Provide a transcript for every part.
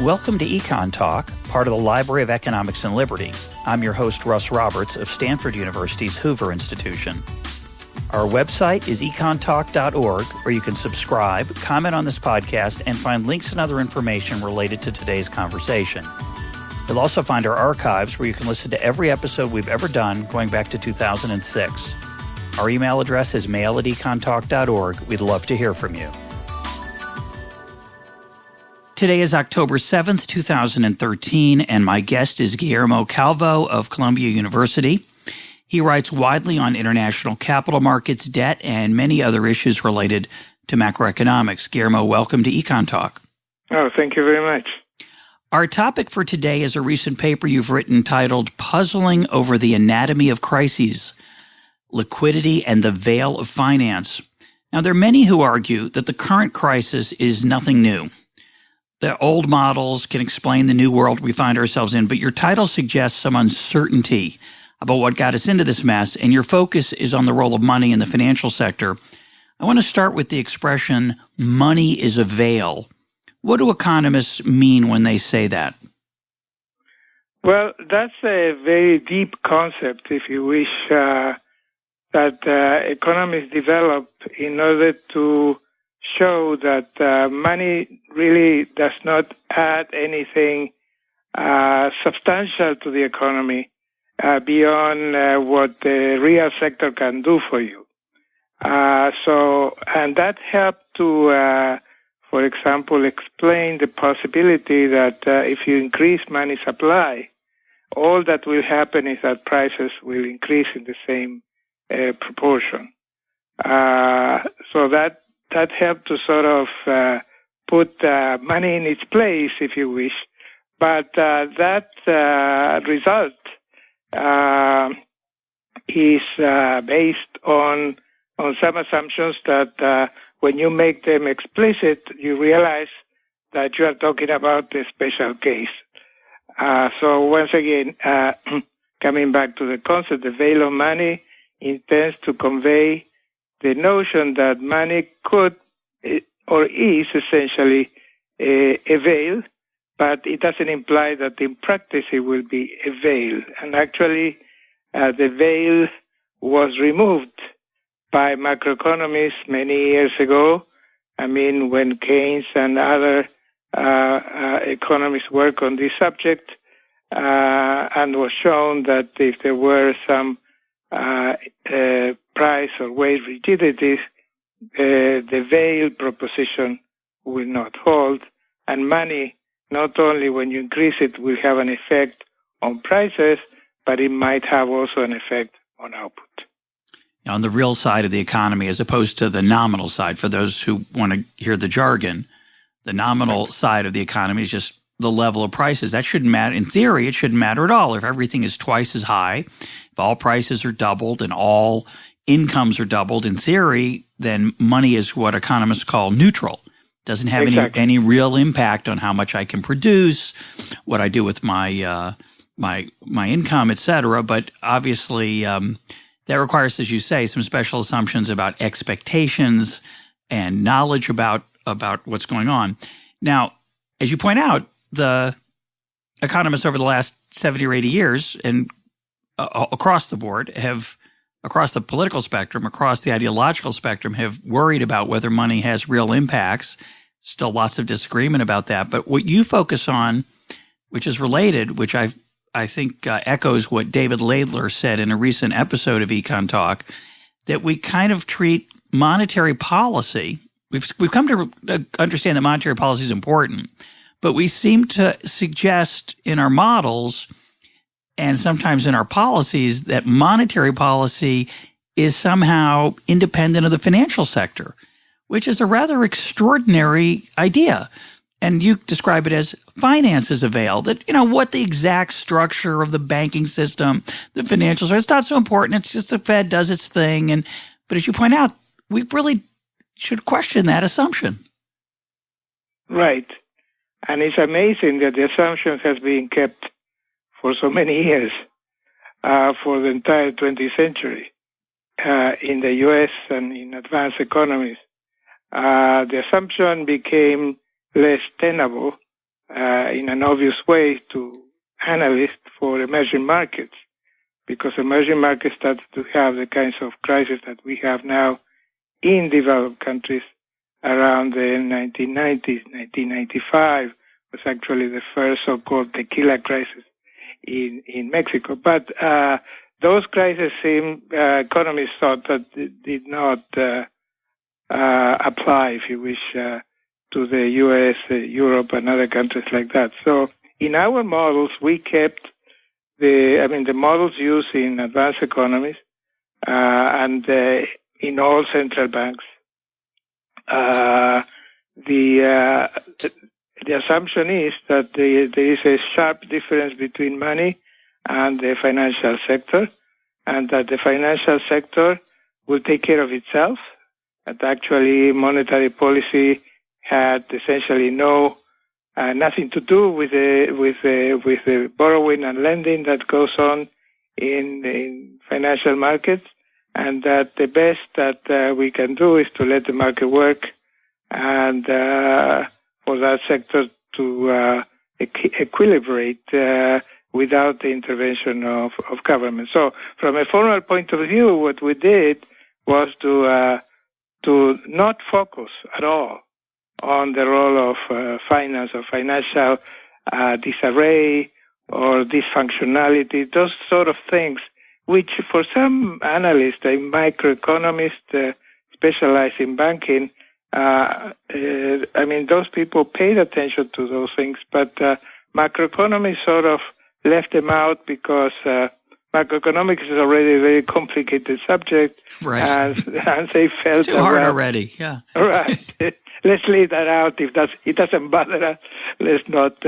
Welcome to EconTalk, part of the Library of Economics and Liberty. I'm your host, Russ Roberts of Stanford University's Hoover Institution. Our website is econtalk.org, where you can subscribe, comment on this podcast, and find links and other information related to today's conversation. You'll also find our archives, where you can listen to every episode we've ever done going back to 2006. Our email address is mail@econtalk.org. We'd love to hear from you. Today is October 7th, 2013, and my guest is Guillermo Calvo of Columbia University. He writes widely on international capital markets, debt, and many other issues related to macroeconomics. Guillermo, welcome to EconTalk. Oh, thank you very much. Our topic for today is a recent paper you've written titled Puzzling Over the Anatomy of Crises, Liquidity and the Veil of Finance. Now, there are many who argue that the current crisis is nothing new. The old models can explain the new world we find ourselves in, but your title suggests some uncertainty about what got us into this mess, and your focus is on the role of money in the financial sector. I want to start with the expression, money is a veil. What do economists mean when they say that? Well, that's a very deep concept, if you wish, that economists develop in order to show that money really does not add anything substantial to the economy beyond what the real sector can do for you. And that helped to, for example, explain the possibility that if you increase money supply, all that will happen is that prices will increase in the same proportion. So that helped to sort of put money in its place, if you wish. But that result is based on some assumptions that when you make them explicit, you realize that you are talking about a special case. So once again, coming back to the concept, the veil of money intends to convey the notion that money could or is essentially a veil, but it doesn't imply that in practice it will be a veil. And actually, the veil was removed by macroeconomists many years ago. I mean, when Keynes and other economists worked on this subject, and was shown that if there were some price or wage rigidities, the veil proposition will not hold, and money, not only when you increase it, will have an effect on prices, but it might have also an effect on output. On the real side of the economy, as opposed to the nominal side, for those who want to hear the jargon, the nominal side of the economy is just the level of prices. That shouldn't matter. In theory, it shouldn't matter at all. If everything is twice as high, if all prices are doubled and all incomes are doubled, in theory, then money is what economists call neutral. Doesn't have any real impact on how much I can produce, what I do with my my income, et cetera. But obviously, that requires, as you say, some special assumptions about expectations and knowledge about what's going on. Now, as you point out, the economists over the last 70 or 80 years and across the board across the political spectrum, across the ideological spectrum, have worried about whether money has real impacts. Still lots of disagreement about that. But what you focus on, which is related, which I think echoes what David Laidler said in a recent episode of EconTalk, that we kind of treat monetary policy. We've come to understand that monetary policy is important, but we seem to suggest in our models and sometimes in our policies that monetary policy is somehow independent of the financial sector, which is a rather extraordinary idea. And you describe it as finance is a veil, that, what the exact structure of the banking system, the financial sector, it's not so important. It's just the Fed does its thing. But as you point out, we really should question that assumption. Right. And it's amazing that the assumption has been kept for so many years, for the entire 20th century, in the U.S. and in advanced economies. The assumption became less tenable in an obvious way to analysts for emerging markets, because emerging markets started to have the kinds of crises that we have now in developed countries around the 1990s. 1995 was actually the first so-called tequila crisis in Mexico. But those crises economists thought that did not apply, if you wish, to the U.S., Europe, and other countries like that. So in our models, we kept the models used in advanced economies and in all central banks. The assumption is that there is a sharp difference between money and the financial sector, and that the financial sector will take care of itself. That actually monetary policy had essentially nothing to do with the borrowing and lending that goes on in financial markets, and that the best that we can do is to let the market work, and for that sector to equilibrate without the intervention of government. So, from a formal point of view, what we did was to not focus at all on the role of finance or financial disarray or dysfunctionality, those sort of things, which for some analysts, a microeconomist specialized in banking, those people paid attention to those things, but macroeconomists sort of left them out because macroeconomics is already a very complicated subject, right? And they felt it's too hard already. Yeah, right. Let's leave that out. If it doesn't bother us, let's not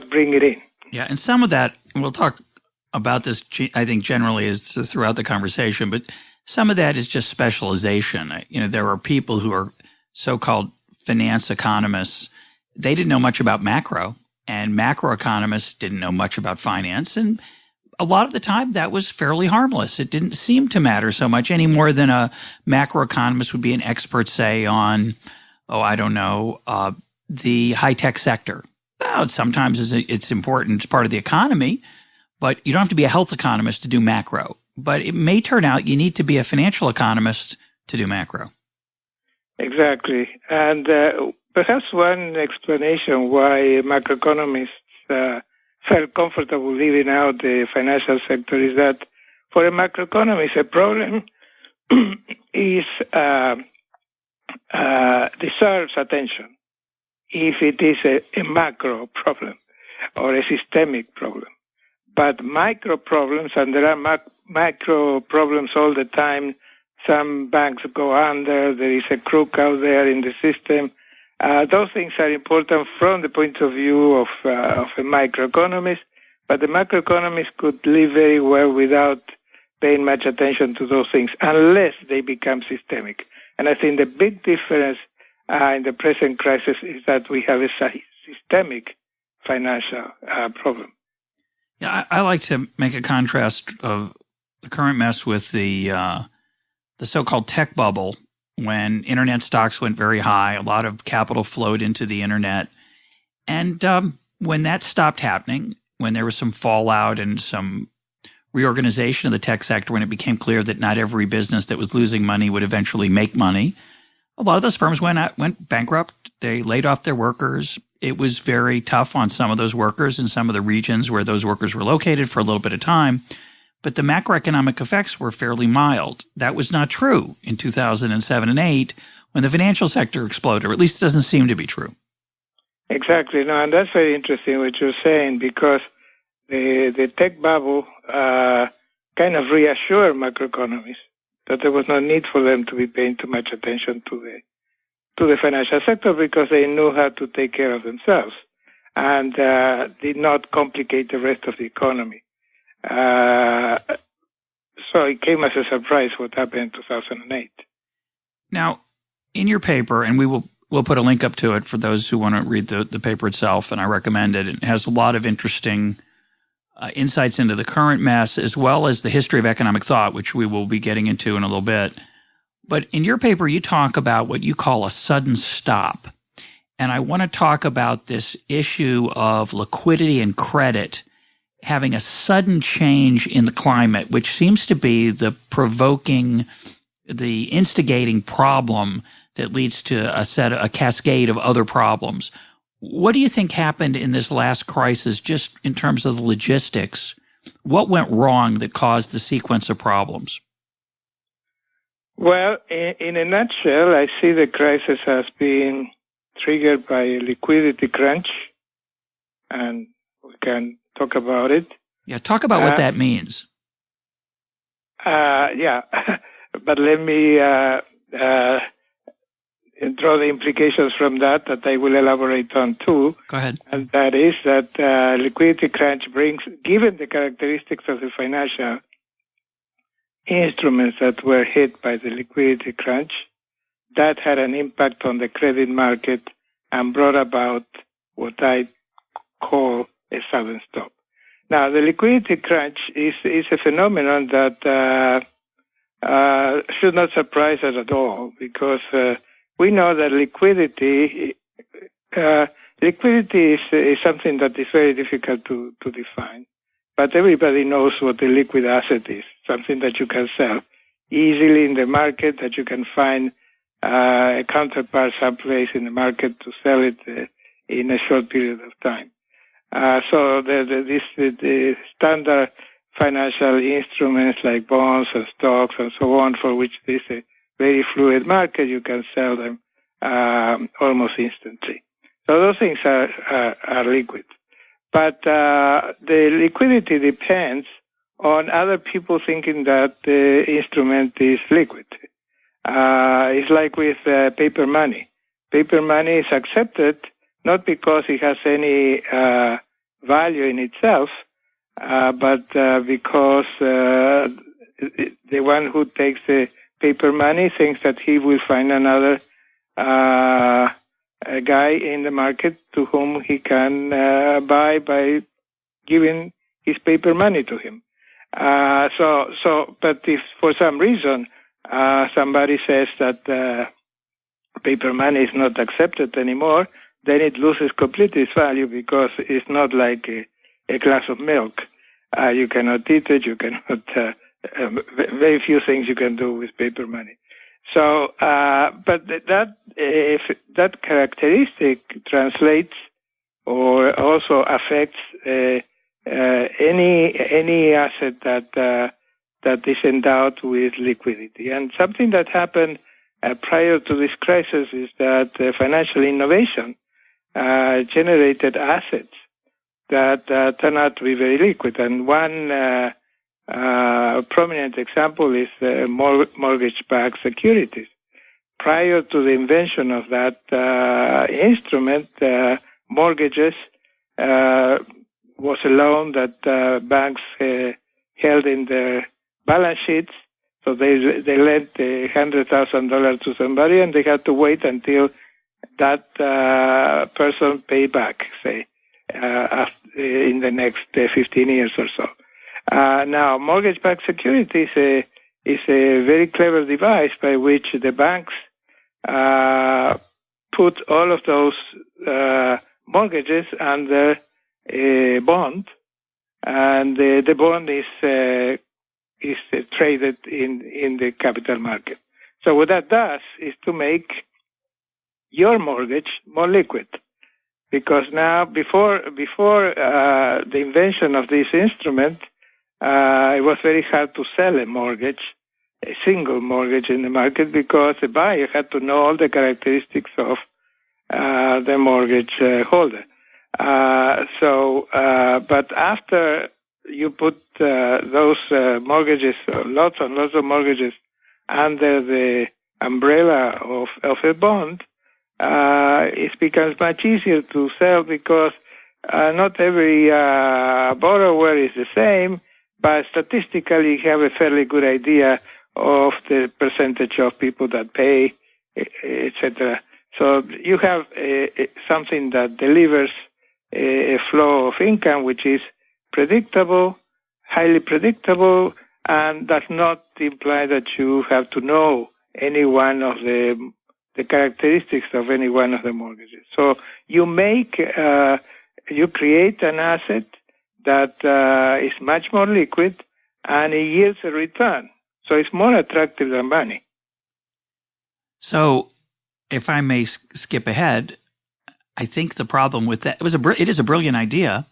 bring it in. Yeah, and some of that, and we'll talk about this, I think, generally is throughout the conversation, but some of that is just specialization. There are people who are so-called finance economists. They didn't know much about macro, and macroeconomists didn't know much about finance. And a lot of the time, that was fairly harmless. It didn't seem to matter so much any more than a macroeconomist would be an expert, say, on, the high-tech sector. Well, sometimes it's important. It's part of the economy, but you don't have to be a health economist to do macro. But it may turn out you need to be a financial economist to do macro. Exactly. And perhaps one explanation why macroeconomists felt comfortable leaving out the financial sector is that for a macroeconomist, a problem deserves attention if it is a macro problem or a systemic problem. But micro problems, and there are micro problems all the time. Some banks go under. There is a crook out there in the system. Those things are important from the point of view of a microeconomist, but the macroeconomist could live very well without paying much attention to those things unless they become systemic. And I think the big difference in the present crisis is that we have a systemic financial problem. Yeah, I like to make a contrast of the current mess with the so-called tech bubble. When internet stocks went very high, a lot of capital flowed into the internet. And when that stopped happening, when there was some fallout and some reorganization of the tech sector, when it became clear that not every business that was losing money would eventually make money, a lot of those firms went bankrupt. They laid off their workers. It was very tough on some of those workers in some of the regions where those workers were located for a little bit of time. But the macroeconomic effects were fairly mild. That was not true in 2007 and 2008 when the financial sector exploded, or at least it doesn't seem to be true. Exactly. No, and that's very interesting what you're saying, because the tech bubble kind of reassured macroeconomists that there was no need for them to be paying too much attention to the financial sector because they knew how to take care of themselves and did not complicate the rest of the economy. So it came as a surprise what happened in 2008. Now, in your paper, and we'll put a link up to it for those who want to read the paper itself, and I recommend it. It has a lot of interesting insights into the current mess as well as the history of economic thought, which we will be getting into in a little bit. But in your paper, you talk about what you call a sudden stop. and I want to talk about this issue of liquidity and credit having a sudden change in the climate, which seems to be the instigating problem that leads to a cascade of other problems. What do you think happened in this last crisis, just in terms of the logistics? What went wrong that caused the sequence of problems? Well, in a nutshell, I see the crisis as being triggered by a liquidity crunch, and we can talk about it. Yeah, talk about what that means. Yeah, but let me draw the implications from that I will elaborate on too. Go ahead. And that is that liquidity crunch brings, given the characteristics of the financial instruments that were hit by the liquidity crunch, that had an impact on the credit market and brought about what I call a sudden stop. Now, the liquidity crunch is a phenomenon that should not surprise us at all, because we know that liquidity is something that is very difficult to define. But everybody knows what a liquid asset is, something that you can sell easily in the market, that you can find a counterpart someplace in the market to sell it in a short period of time. So the standard financial instruments like bonds and stocks and so on, for which this is a very fluid market, you can sell them almost instantly. So those things are liquid. But the liquidity depends on other people thinking that the instrument is liquid. It's like with paper money. Paper money is accepted not because it has any value in itself, but because the one who takes the paper money thinks that he will find another a guy in the market to whom he can buy by giving his paper money to him. But if for some reason somebody says that paper money is not accepted anymore, then it loses completely its value, because it's not like a glass of milk. You cannot eat it. You cannot. Very few things you can do with paper money. So, but if that characteristic translates or also affects any asset that is endowed with liquidity. And something that happened prior to this crisis is that financial innovation generated assets that turn out to be very liquid. And one prominent example is mortgage-backed securities. Prior to the invention of that instrument, mortgages was a loan that banks held in their balance sheets. So they lent $100,000 to somebody, and they had to wait until that person paid back, say, in the next 15 years or so. Now, mortgage-backed securities is a very clever device by which the banks put all of those mortgages under a bond, and the bond is traded in the capital market. So what that does is to make your mortgage more liquid, because now before the invention of this instrument, it was very hard to sell a mortgage, a single mortgage in the market, because the buyer had to know all the characteristics of the mortgage holder. But after you put those mortgages, lots and lots of mortgages, under the umbrella of a bond, it becomes much easier to sell, because not every borrower is the same, but statistically you have a fairly good idea of the percentage of people that pay, etc. So you have something that delivers a flow of income which is predictable, highly predictable, and does not imply that you have to know any one of the the characteristics of any one of the mortgages. So you create an asset that is much more liquid and it yields a return. So it's more attractive than money. So if I may skip ahead, I think the problem with that, it is a brilliant idea.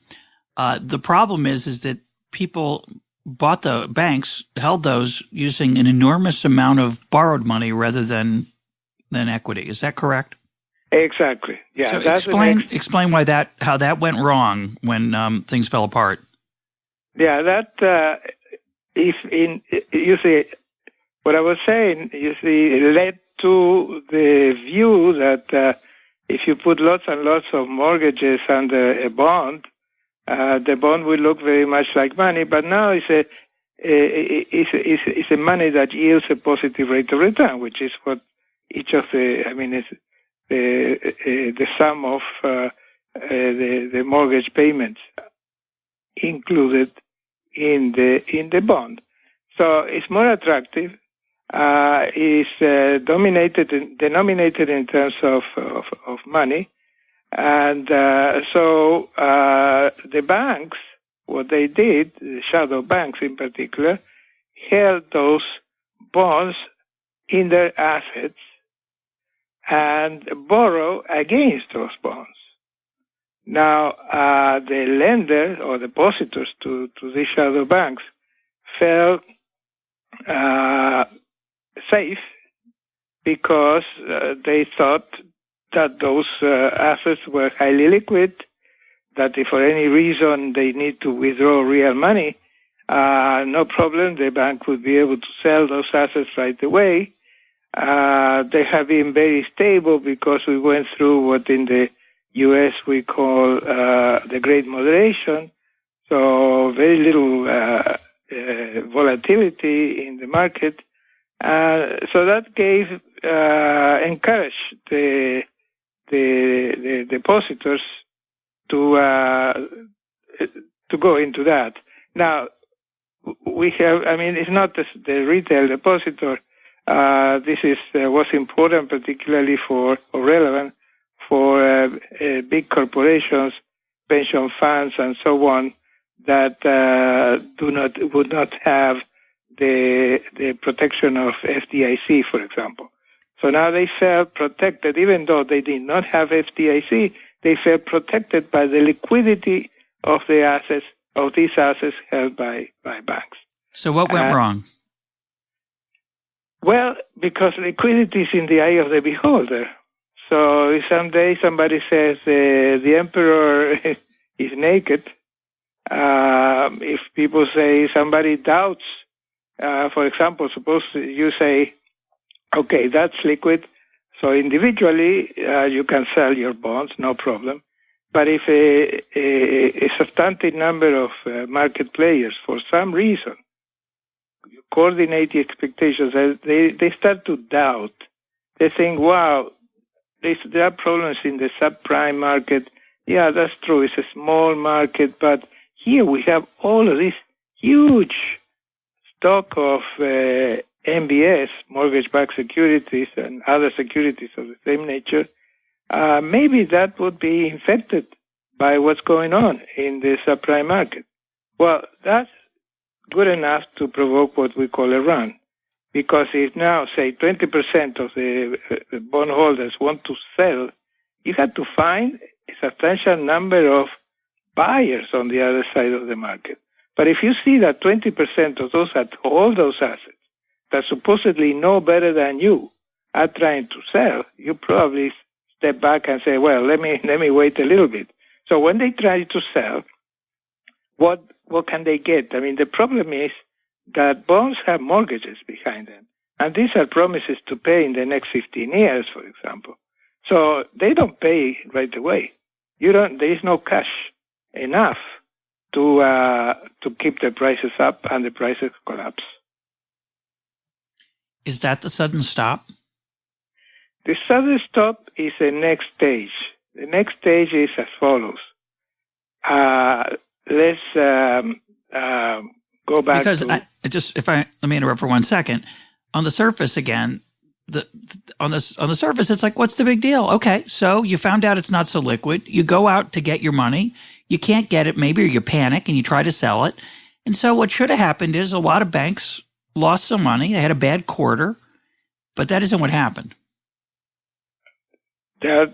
The problem is that people bought the banks, held those using an enormous amount of borrowed money rather than equity. Is that correct? Exactly. Yeah. So explain how that went wrong when things fell apart. Yeah, that you see what I was saying. You see, it led to the view that if you put lots and lots of mortgages under a bond, the bond will look very much like money. But now it's a money that yields a positive rate of return, which is what each of is the sum of the mortgage payments included in the bond. So it's more attractive. Is denominated in terms of money, and so the banks, what they did, the shadow banks in particular, held those bonds in their assets and borrow against those bonds. Now, the lender or depositors to these shadow banks felt safe because they thought that those assets were highly liquid, that if for any reason they need to withdraw real money, no problem, the bank would be able to sell those assets right away. They have been very stable because we went through what in the U.S. we call the Great Moderation, so very little volatility in the market. So that encouraged the depositors to go into that. Now, we have, it's not the retail depositor. This was important, particularly relevant for big corporations, pension funds, and so on, that would not have the protection of FDIC, for example. So now they felt protected, even though they did not have FDIC, they felt protected by the liquidity of these assets held by banks. So what went wrong? Well, because liquidity is in the eye of the beholder. So if someday somebody says the emperor is naked, if people say somebody doubts, for example, suppose you say, okay, that's liquid, so individually you can sell your bonds, no problem. But if a substantive number of market players, for some reason, coordinate the expectations, they start to doubt. They think, wow, there are problems in the subprime market. Yeah, that's true. It's a small market, but here we have all of this huge stock of MBS, mortgage-backed securities, and other securities of the same nature. Maybe that would be infected by what's going on in the subprime market. Well, that's good enough to provoke what we call a run. Because if now, say, 20% of the bondholders want to sell, you have to find a substantial number of buyers on the other side of the market. But if you see that 20% of those that hold those assets, that supposedly know better than you, are trying to sell, you probably step back and say, well, let me wait a little bit. So when they try to sell, what can they get? The problem is that bonds have mortgages behind them. And these are promises to pay in the next 15 years, for example. So they don't pay right away. There is no cash enough to keep the prices up and the prices collapse. Is that the sudden stop? The sudden stop is the next stage. The next stage is as follows. Let's go back because let me interrupt for 1 second. On the surface, again, on the surface, it's like, what's the big deal? Okay, so you found out it's not so liquid. You go out to get your money. You can't get it, maybe, or you panic and you try to sell it. And so what should have happened is a lot of banks lost some money. They had a bad quarter, but that isn't what happened. Yeah,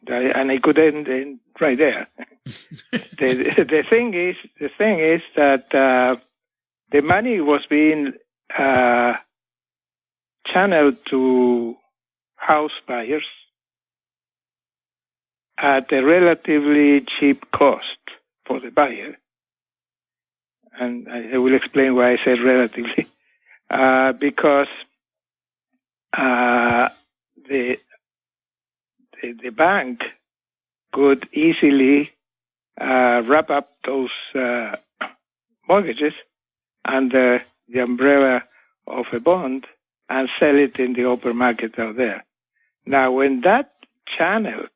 and I could end right there. the thing is that the money was being channeled to house buyers at a relatively cheap cost for the buyer. And I will explain why I said relatively. Because the bank could easily wrap up those mortgages under the umbrella of a bond and sell it in the open market out there. Now, when that channel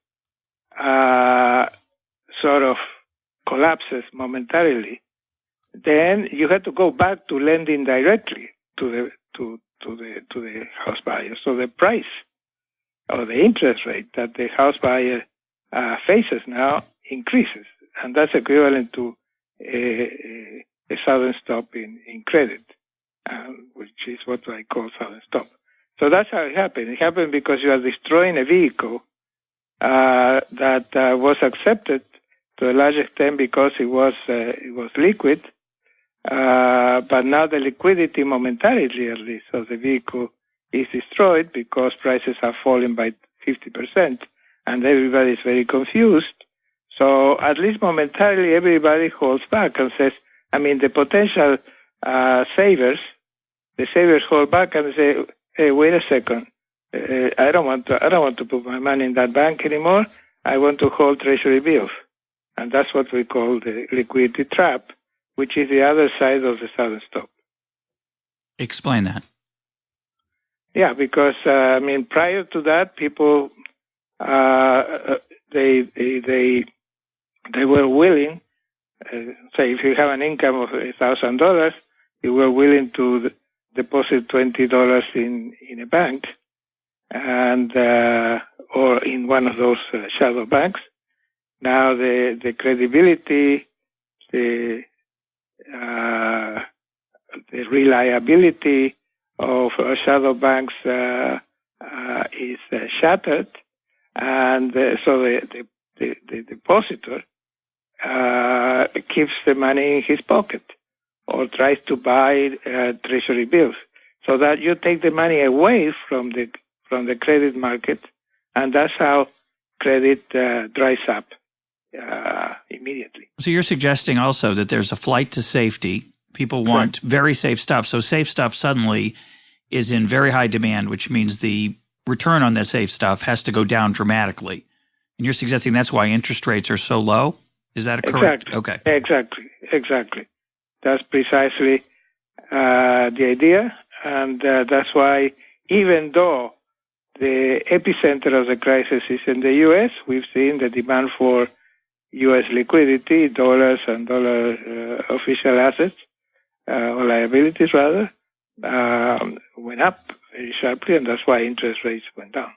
sort of collapses momentarily, then you have to go back to lending directly to the house buyer. So the price or the interest rate that the house buyer faces now increases, and that's equivalent to a sudden stop in credit, which is what I call sudden stop. So that's how it happened. It happened because you are destroying a vehicle that was accepted to a large extent because it was liquid, but now the liquidity momentarily, at least, of the vehicle is destroyed because prices are falling by 50%, and everybody is very confused. So at least momentarily, everybody holds back and says, the potential savers hold back and say, hey, wait a second, I don't want to put my money in that bank anymore. I want to hold treasury bills. And that's what we call the liquidity trap, which is the other side of the sudden stop. Explain that. Yeah, because prior to that, people they were willing. Say, if you have an income of $1,000, you were willing to deposit $20 in a bank, and or in one of those shadow banks. Now the credibility, the reliability of shadow banks is shattered, and so the depositor keeps the money in his pocket or tries to buy treasury bills, so that you take the money away from the credit market, and that's how credit dries up immediately. So you're suggesting also that there's a flight to safety. People want very safe stuff. So safe stuff suddenly is in very high demand, which means the return on that safe stuff has to go down dramatically. And you're suggesting that's why interest rates are so low? Is that correct? Exactly. Okay. Exactly. That's precisely the idea. And that's why, even though the epicenter of the crisis is in the U.S., we've seen the demand for U.S. liquidity, dollars and dollar official assets, or liabilities rather, went up very sharply, and that's why interest rates went down.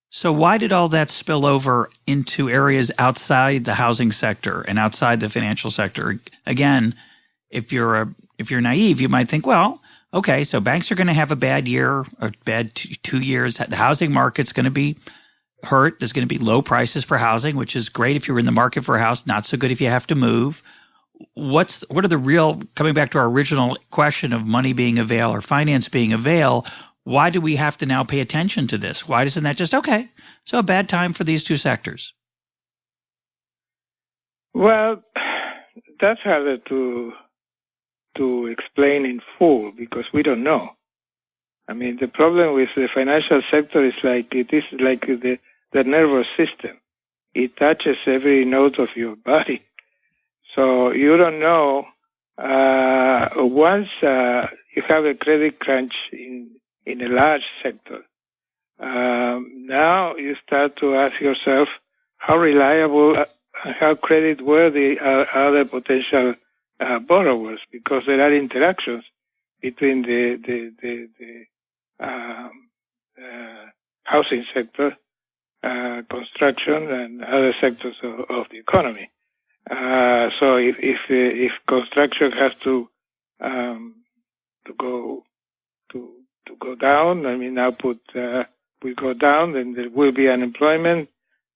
So why did all that spill over into areas outside the housing sector and outside the financial sector? Again, if you're naive, you might think, well, okay, so banks are going to have a bad year, or bad 2 years. The housing market's going to be hurt. There's going to be low prices for housing, which is great if you're in the market for a house, not so good if you have to move. What are the real, coming back to our original question of money being a veil or finance being a veil, why do we have to now pay attention to this? Why isn't that just, okay, so a bad time for these two sectors? Well, that's harder to explain in full because we don't know. The problem with the financial sector is it is like the nervous system. It touches every node of your body. So you don't know, once you have a credit crunch in a large sector, now you start to ask yourself how reliable and how creditworthy are other potential borrowers, because there are interactions between the housing sector, construction, and other sectors of the economy. So if construction has to go down, I mean output will go down, then there will be unemployment.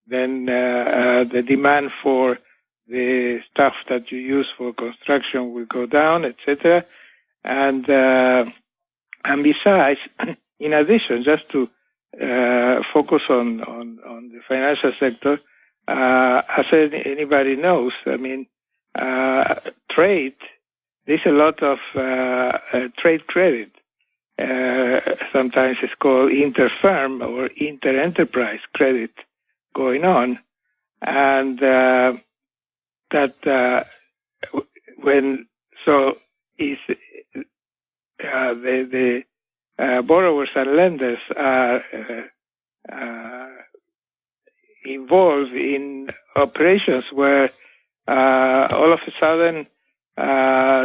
Then the demand for the stuff that you use for construction will go down, etc. And besides, in addition, just to focus on the financial sector, as anybody knows, I mean, trade, there's a lot of trade credit. Sometimes it's called inter-firm or inter-enterprise credit going on. And the borrowers and lenders are involved in operations where all of a sudden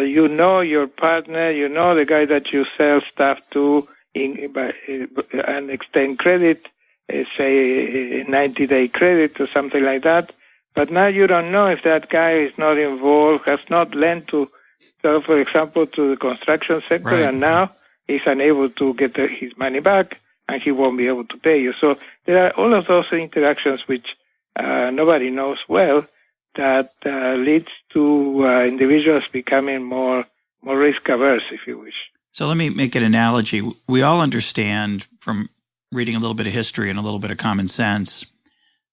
you know your partner, you know the guy that you sell stuff to, and extend credit, say a 90-day credit or something like that. But now you don't know if that guy is not involved, has not lent to, so for example, to the construction sector, right, and now he's unable to get his money back, and he won't be able to pay you. So there are all of those interactions which nobody knows well, that leads to individuals becoming more risk averse, if you wish. So let me make an analogy. We all understand from reading a little bit of history and a little bit of common sense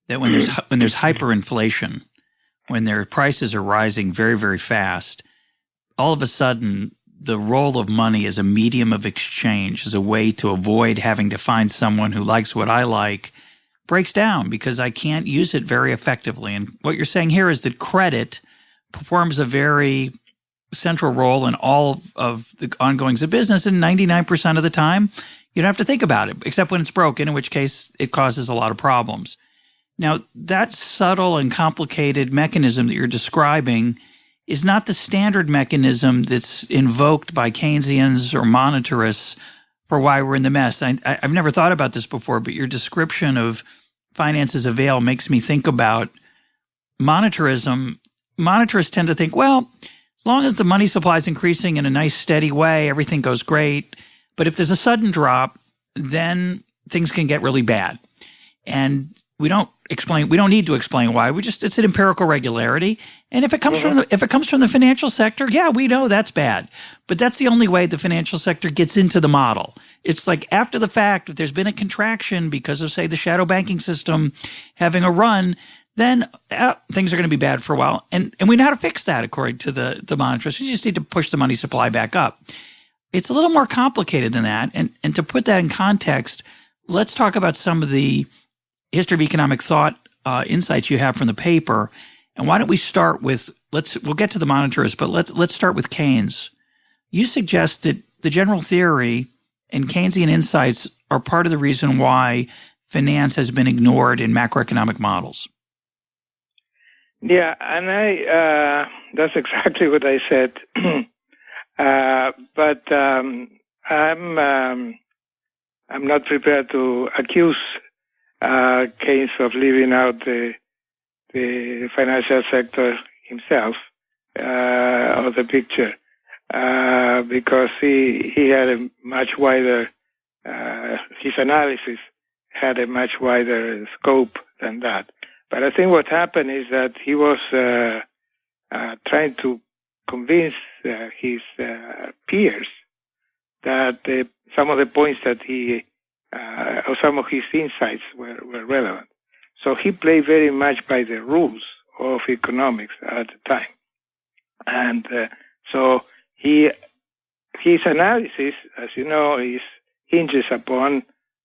that when there's hyperinflation, when their prices are rising very, very fast, all of a sudden the role of money as a medium of exchange, as a way to avoid having to find someone who likes what I like, breaks down because I can't use it very effectively. And what you're saying here is that credit performs a very central role in all of the ongoings of business, and 99% of the time you don't have to think about it, except when it's broken, in which case it causes a lot of problems. Now, that subtle and complicated mechanism that you're describing is not the standard mechanism that's invoked by Keynesians or monetarists for why we're in the mess. I've never thought about this before, but your description of finance as a veil makes me think about monetarism. Monetarists tend to think, well, as long as the money supply is increasing in a nice, steady way, everything goes great. But if there's a sudden drop, then things can get really bad. And we don't need to explain why. It's an empirical regularity. And if it comes from the financial sector, yeah, we know that's bad. But that's the only way the financial sector gets into the model. It's like after the fact, if there's been a contraction because of, say, the shadow banking system having a run, then things are going to be bad for a while. And we know how to fix that according to the monetarists. We just need to push the money supply back up. It's a little more complicated than that. And to put that in context, let's talk about some of the history of economic thought insights you have from the paper. And why don't we start with, we'll get to the monetarists, but let's start with Keynes. You suggest that the general theory and Keynesian insights are part of the reason why finance has been ignored in macroeconomic models. Yeah, and that's exactly what I said. But I'm not prepared to accuse Keynes of leaving out the financial sector himself of the picture, because he had a much wider, his analysis had a much wider scope than that. But I think what happened is that he was trying to convince his peers that some of the points that or some of his insights were relevant. So he played very much by the rules of economics at the time. And so his analysis, as you know, hinges upon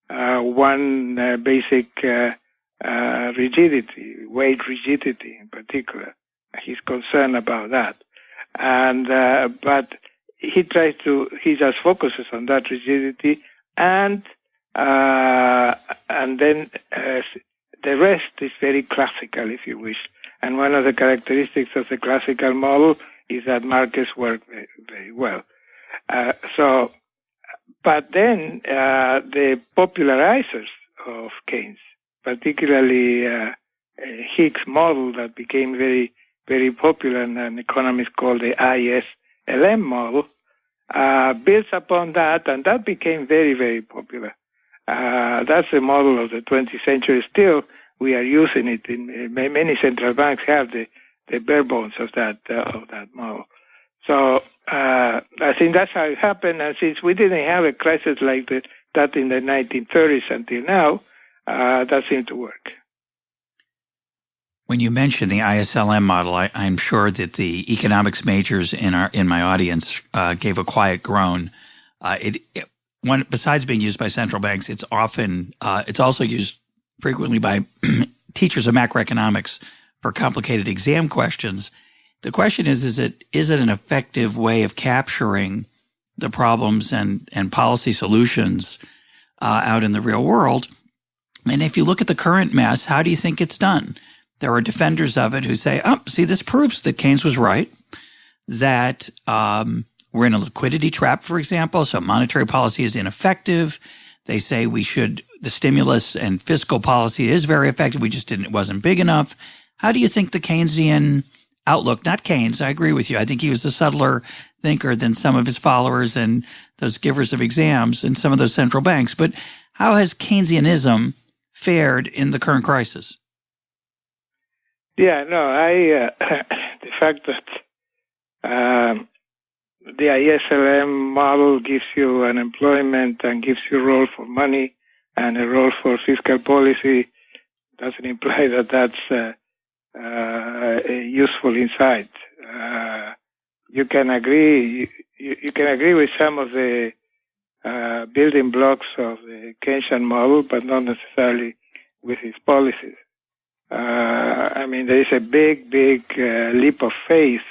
one basic rigidity, weight rigidity in particular. He's concerned about that. And but he just focuses on that rigidity, and then the rest is very classical, if you wish. And one of the characteristics of the classical model is that markets work very, very well. But then the popularizers of Keynes, particularly Hicks' model that became very, very popular and economists call the Islm Model, builds upon that, and that became very, very popular. That's the model of the 20th century. Still, we are using it in many central banks have the bare bones of that model. So I think that's how it happened. And since we didn't have a crisis like that in the 1930s until now, that seemed to work. When you mentioned the ISLM model, I'm sure that the economics majors in my audience gave a quiet groan. Besides being used by central banks, it's also used frequently by teachers of macroeconomics for complicated exam questions. The question is it an effective way of capturing the problems and policy solutions out in the real world? And if you look at the current mess, how do you think it's done? There are defenders of it who say, see, this proves that Keynes was right, that we're in a liquidity trap, for example, so monetary policy is ineffective. They say the stimulus and fiscal policy is very effective. It wasn't big enough. How do you think the Keynesian outlook, not Keynes, I agree with you. I think he was a subtler thinker than some of his followers and those givers of exams and some of those central banks. But how has Keynesianism fared in the current crisis? Yeah, no, the fact that the ISLM model gives you unemployment and gives you a role for money and a role for fiscal policy doesn't imply that that's a useful insight. You can agree. You can agree with some of the building blocks of the Keynesian model, but not necessarily with its policies. There is a big leap of faith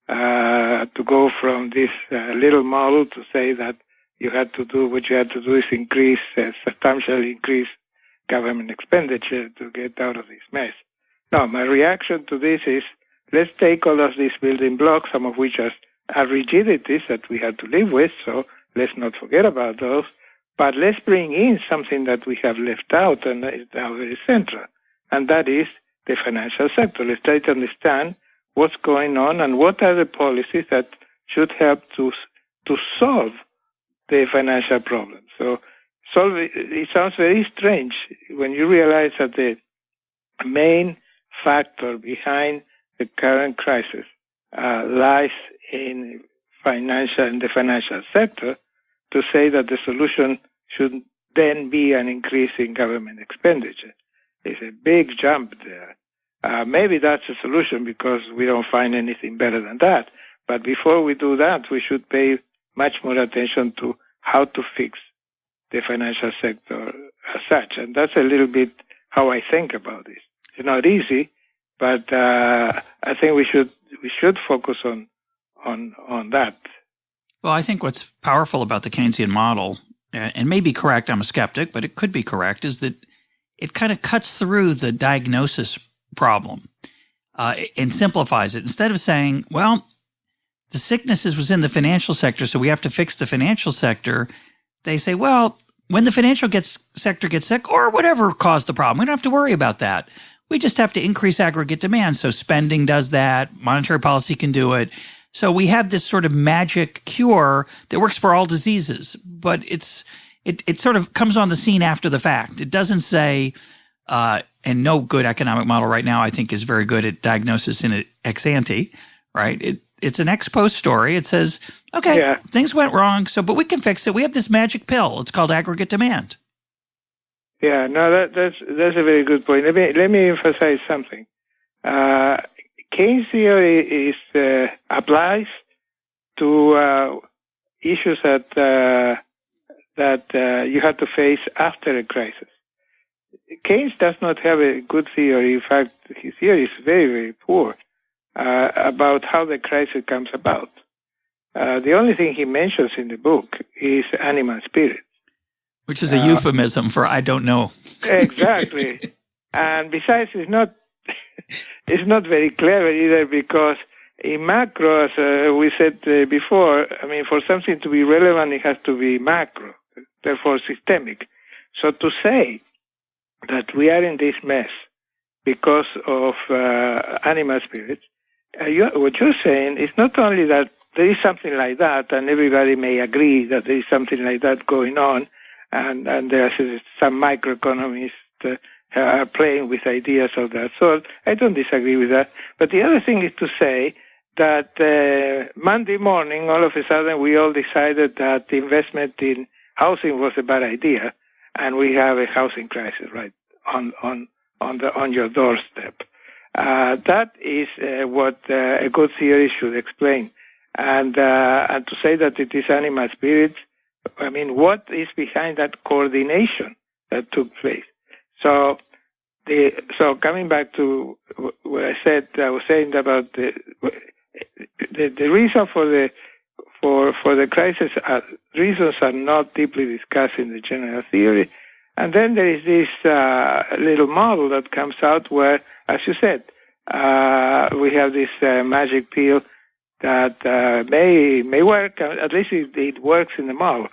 to go from this little model to say that what you had to do is substantially increase government expenditure to get out of this mess. No, my reaction to this is, let's take all of these building blocks, some of which are rigidities that we have to live with, so let's not forget about those, but let's bring in something that we have left out and is now very central, and that is the financial sector. Let's try to understand what's going on and what are the policies that should help to solve the financial problem. So it sounds very strange when you realize that the main factor behind the current crisis lies in the financial sector, to say that the solution should then be an increase in government expenditure. It's a big jump there. Maybe that's a solution because we don't find anything better than that. But before we do that, we should pay much more attention to how to fix the financial sector as such. And that's a little bit how I think about this. It's not easy, but I think we should focus on that. Well, I think what's powerful about the Keynesian model, and may be correct, I'm a skeptic, but it could be correct, is that it kind of cuts through the diagnosis problem and simplifies it. Instead of saying, well, the sickness was in the financial sector, so we have to fix the financial sector, they say, well, when the financial sector gets sick or whatever caused the problem, we don't have to worry about that. We just have to increase aggregate demand. So spending does that. Monetary policy can do it. So we have this sort of magic cure that works for all diseases, but it sort of comes on the scene after the fact. It doesn't say, and no good economic model right now I think is very good at diagnosis in ex ante, right? It's an ex post story. It says, okay, things went wrong, but we can fix it. We have this magic pill. It's called aggregate demand. Yeah, no, that's a very good point. Let me emphasize something. Keynes theory applies to issues that you have to face after a crisis. Keynes does not have a good theory. In fact, his theory is very, very poor about how the crisis comes about. The only thing he mentions in the book is animal spirits. Which is a euphemism for I don't know. Exactly. And besides, it's not very clever either, because in macro, as we said before, I mean, for something to be relevant, it has to be macro, therefore systemic. So to say that we are in this mess because of animal spirits, what you're saying is not only that there is something like that, and everybody may agree that there is something like that going on, and there are some microeconomists are playing with ideas of that sort. I don't disagree with that. But the other thing is to say that Monday morning, all of a sudden, we all decided that the investment in housing was a bad idea, and we have a housing crisis right on your doorstep. That is what a good theory should explain. And to say that it is animal spirits, I mean, what is behind that coordination that took place? So coming back to what I was saying about the reason for the crisis, reasons are not deeply discussed in the general theory. And then there is this little model that comes out where, as you said, we have this magic pill that may work. At least it works in the model,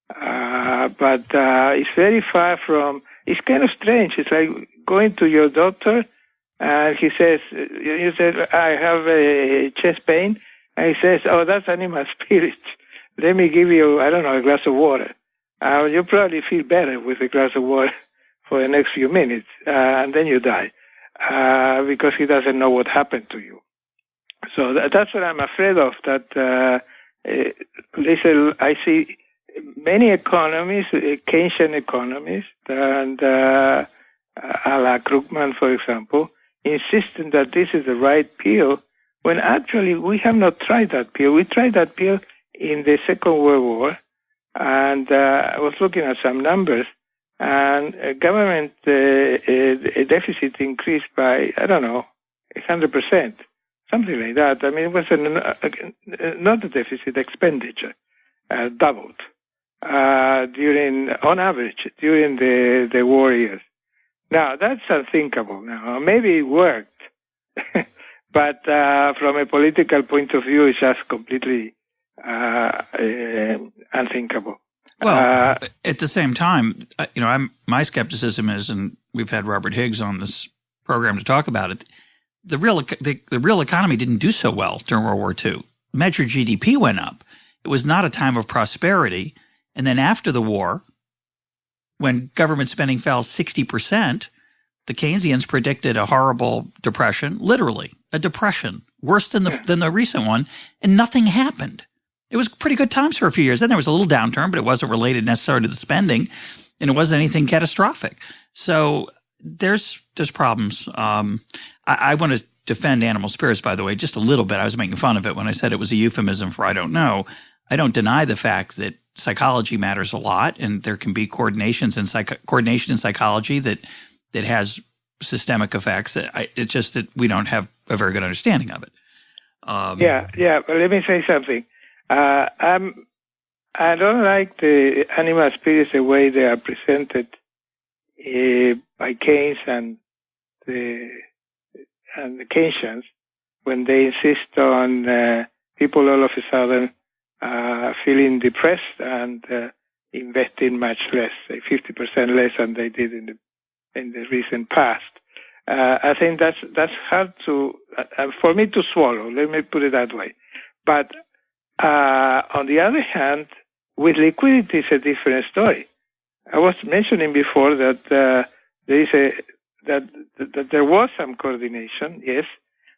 but it's very far from. It's kind of strange. It's like going to your doctor, and he says, "You said I have a chest pain," and he says, "Oh, that's animal spirits. Let me give you, I don't know, a glass of water." You probably feel better with a glass of water for the next few minutes, and then you die because he doesn't know what happened to you. So that's what I'm afraid of. That listen, I see many economists, Keynesian economists, and a la Krugman, for example, insisting that this is the right pill, when actually we have not tried that pill. We tried that pill in the Second World War, and I was looking at some numbers, and government deficit increased by, I don't know, 100%, something like that. I mean, it was not a deficit, expenditure doubled on average, during the war years. Now, that's unthinkable now. Maybe it worked, but from a political point of view, it's just completely unthinkable. Well, at the same time, my skepticism is, and we've had Robert Higgs on this program to talk about it, the real economy didn't do so well during World War II. Measured GDP went up. It was not a time of prosperity. And then after the war, when government spending fell 60%, the Keynesians predicted a horrible depression, literally a depression, worse than the recent one, and nothing happened. It was pretty good times for a few years. Then there was a little downturn, but it wasn't related necessarily to the spending, and it wasn't anything catastrophic. So there's problems. I want to defend animal spirits, by the way, just a little bit. I was making fun of it when I said it was a euphemism for I don't know. I don't deny the fact that psychology matters a lot, and there can be coordination in psychology that has systemic effects. It's just that we don't have a very good understanding of it. Yeah. But let me say something. I don't like the animal spirits the way they are presented by Keynes and the Keynesians, when they insist on people all of a sudden feeling depressed and investing much less, say 50% less than they did in the recent past. I think that's hard to for me to swallow. Let me put it that way. But on the other hand, with liquidity, it's a different story. I was mentioning before that that there was some coordination. Yes,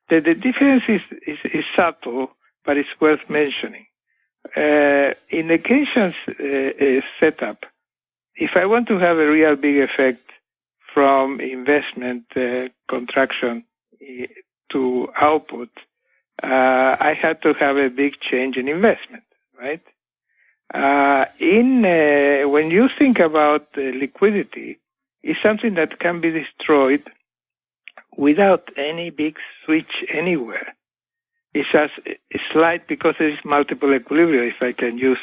the difference is subtle, but it's worth mentioning. In the Keynesian setup, if I want to have a real big effect from investment contraction to output, I had to have a big change in investment, right? When you think about liquidity, it's something that can be destroyed without any big switch anywhere. It's just a slight, because there is multiple equilibrium, if I can use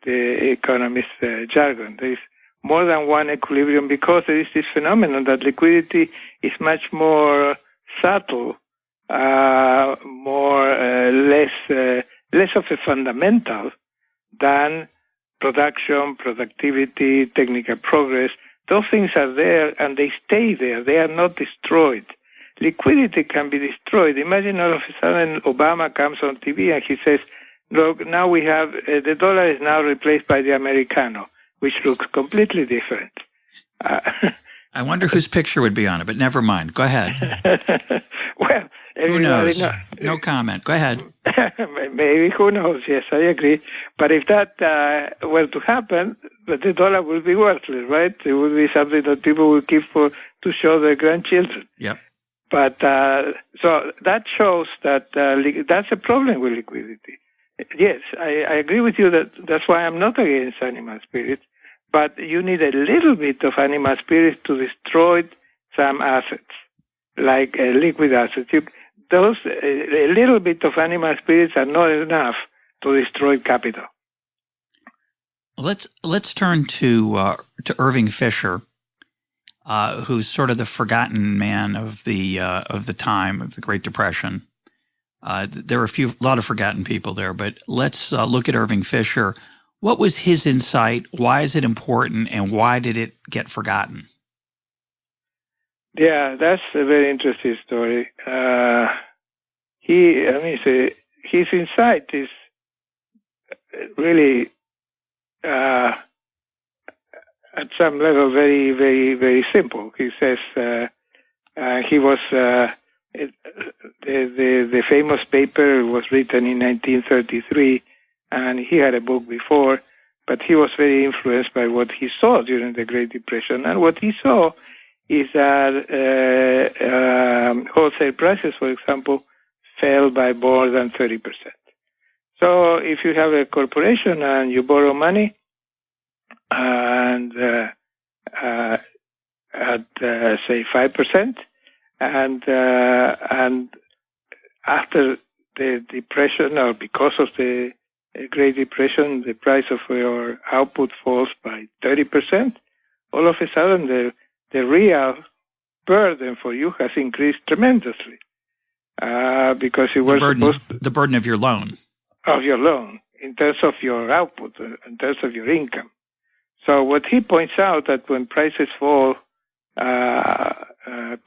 the economist jargon. There is more than one equilibrium because there is this phenomenon that liquidity is much more subtle less of a fundamental than production, productivity, technical progress. Those things are there and they stay there. They are not destroyed. Liquidity can be destroyed. Imagine all of a sudden Obama comes on TV and he says, look, now we have, the dollar is now replaced by the Americano, which looks completely different. I wonder whose picture would be on it, but never mind. Go ahead. Well, who knows? No comment. Go ahead. Maybe, who knows? Yes, I agree. But if that were to happen, the dollar will be worthless, right? It would be something that people will keep to show their grandchildren. Yep. But so that shows that that's a problem with liquidity. Yes, I agree with you that's why I'm not against animal spirits. But you need a little bit of animal spirits to destroy some assets, like liquid assets. A little bit of animal spirits are not enough to destroy capital. Let's turn to Irving Fisher, who's sort of the forgotten man of the time of the Great Depression. There are a lot of forgotten people there, but let's look at Irving Fisher. What was his insight? Why is it important, and why did it get forgotten? Yeah, that's a very interesting story. His insight is really, at some level, very, very, very simple. He says he was the famous paper was written in 1933. And he had a book before, but he was very influenced by what he saw during the Great Depression. And what he saw is that wholesale prices, for example, fell by more than 30%. So if you have a corporation and you borrow money and at say 5%, and after the depression or because of the Great Depression, the price of your output falls by 30%. All of a sudden, the real burden for you has increased tremendously because you were the burden of your loan. Of your loan, in terms of your output, in terms of your income. So what he points out that when prices fall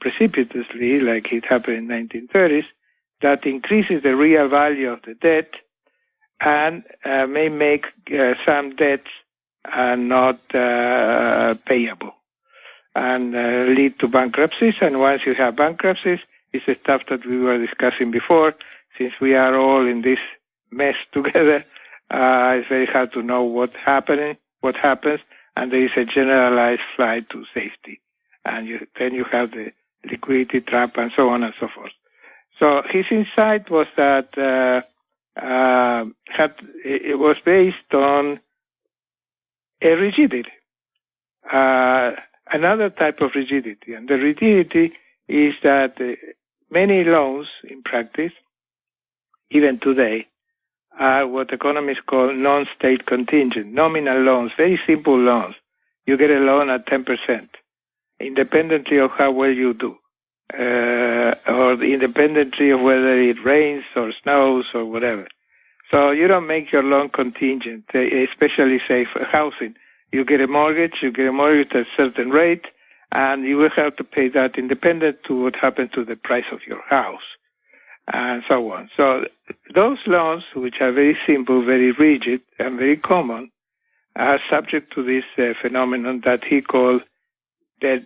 precipitously, like it happened in 1930s, that increases the real value of the debt and may make some debts not payable and lead to bankruptcies. And once you have bankruptcies, it's the stuff that we were discussing before. Since we are all in this mess together, it's very hard to know what happens, and there is a generalized flight to safety. And then you have the liquidity trap and so on and so forth. So his insight was that it was based on a rigidity, another type of rigidity. And the rigidity is that many loans in practice, even today, are what economists call non-state contingent, nominal loans, very simple loans. You get a loan at 10%, independently of how well you do, or independently of whether it rains or snows or whatever. So you don't make your loan contingent, especially, say, for housing. You get a mortgage at a certain rate, and you will have to pay that independent to what happens to the price of your house, and so on. So those loans, which are very simple, very rigid, and very common, are subject to this phenomenon that he called debt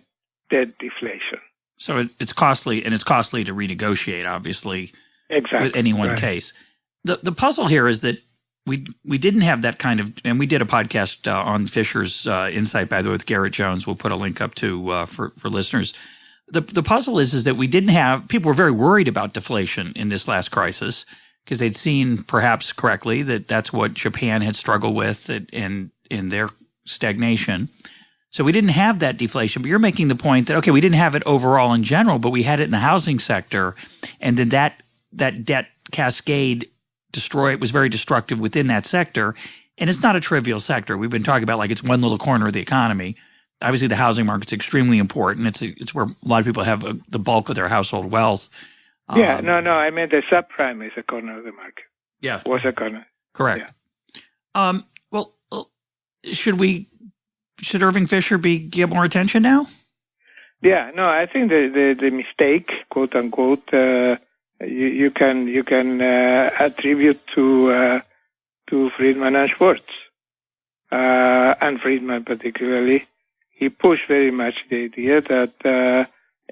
deflation. So it's costly, and it's costly to renegotiate, obviously, exactly, with any one case. The puzzle here is that we didn't have that kind of, and we did a podcast on Fisher's insight, by the way, with Garrett Jones. We'll put a link up to for listeners. The puzzle is that we didn't have, people were very worried about deflation in this last crisis because they'd seen, perhaps correctly, that that's what Japan had struggled with in their stagnation. So we didn't have that deflation. But you're making the point that, okay, we didn't have it overall in general, but we had it in the housing sector, and then that debt cascade was very destructive within that sector. And it's not a trivial sector. We've been talking about like it's one little corner of the economy. Obviously, the housing market's extremely important. It's where a lot of people have the bulk of their household wealth. No, I mean the subprime is a corner of the market. Yeah. Was a corner. Correct. Yeah. Well, should Irving Fisher get more attention now? Yeah, no, I think the mistake, quote unquote, you can attribute to Friedman and Schwartz, and Friedman particularly. He pushed very much the idea that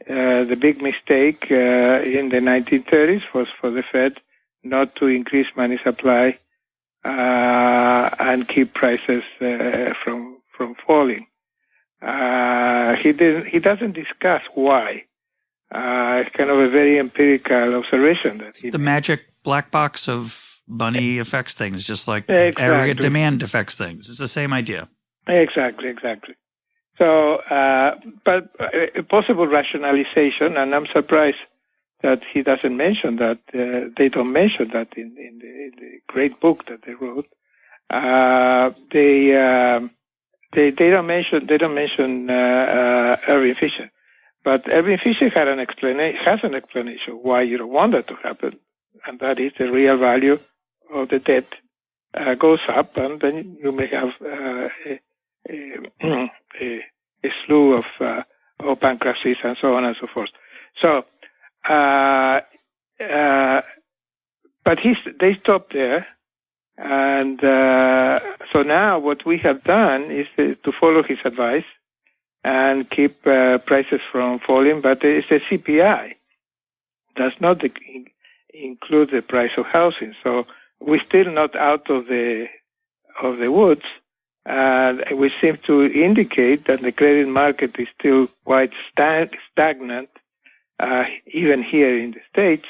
the big mistake in the 1930s was for the Fed not to increase money supply and keep prices from falling. He doesn't discuss why. It's kind of a very empirical observation that the magic black box of money affects things, just like aggregate demand affects things. It's the same idea. Exactly. So, but a possible rationalization, and I'm surprised that he doesn't mention that. They don't mention that in the great book that they wrote. They don't mention Irving Fisher, but Irving Fisher has an explanation why you don't want that to happen, and that is the real value of the debt goes up, and then you may have a slew of bankruptcies and so on and so forth. So, but they stopped there. And so now what we have done is to follow his advice and keep prices from falling, but it's a CPI. Does not include the price of housing. So we're still not out of the woods, which seems to indicate that the credit market is still quite stagnant, even here in the States.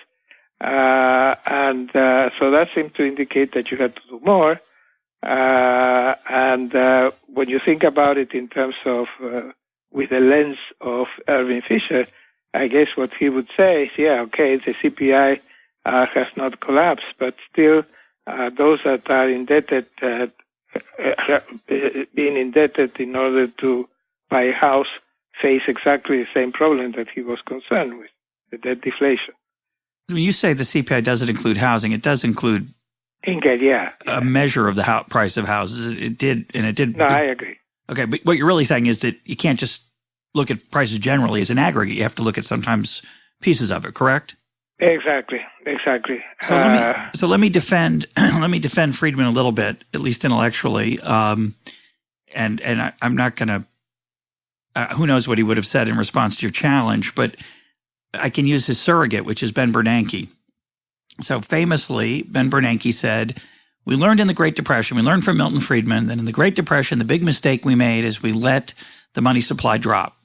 So that seems to indicate that you have to do more. When you think about it in terms of, with the lens of Irving Fisher, I guess what he would say is, yeah, okay, the CPI has not collapsed, but still those that are indebted, being indebted in order to buy a house, face exactly the same problem that he was concerned with, the debt deflation. When you say the CPI doesn't include housing, it does include a measure of the price of houses. It did. No, I agree. Okay, but what you're really saying is that you can't just look at prices generally as an aggregate. You have to look at sometimes pieces of it, correct? Exactly. So let me defend Friedman a little bit, at least intellectually. And I'm not going to. Who knows what he would have said in response to your challenge, but I can use his surrogate, which is Ben Bernanke. So famously, Ben Bernanke said, we learned in the Great Depression, we learned from Milton Friedman that in the Great Depression, the big mistake we made is we let the money supply drop.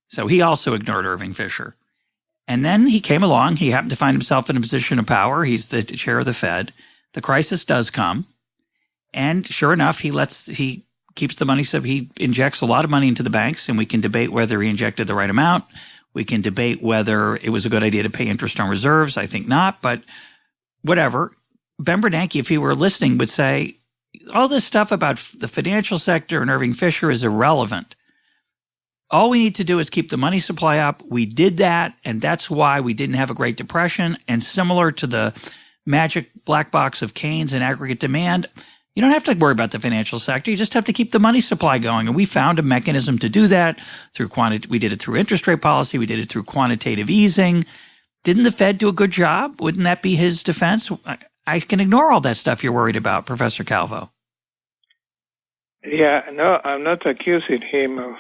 So he also ignored Irving Fisher. And then he came along. He happened to find himself in a position of power. He's the chair of the Fed. The crisis does come. And sure enough, he keeps the money. So he injects a lot of money into the banks, and we can debate whether he injected the right amount. We can debate whether it was a good idea to pay interest on reserves. I think not, but whatever. Ben Bernanke, if he were listening, would say, all this stuff about the financial sector and Irving Fisher is irrelevant. All we need to do is keep the money supply up. We did that, and that's why we didn't have a Great Depression. And similar to the magic black box of Keynes and aggregate demand, you don't have to worry about the financial sector. You just have to keep the money supply going. And we found a mechanism to do that through we did it through interest rate policy. We did it through quantitative easing. Didn't the Fed do a good job? Wouldn't that be his defense? I can ignore all that stuff you're worried about, Professor Calvo. Yeah, no, I'm not accusing him of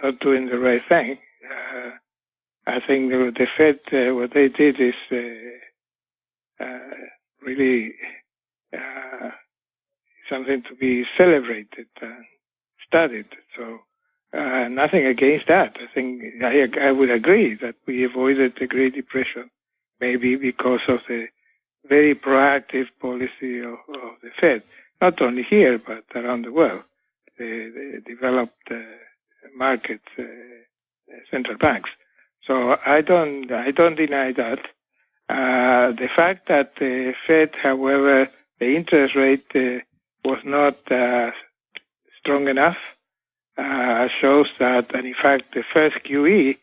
not doing the right thing. I think the Fed, what they did is really something to be celebrated and studied. So nothing against that. I think I would agree that we avoided the Great Depression, maybe because of the very proactive policy of the Fed, not only here but around the world. The developed markets, central banks. So I don't deny that. The fact that the Fed, however, the interest rate was not strong enough shows that, and in fact, the first QE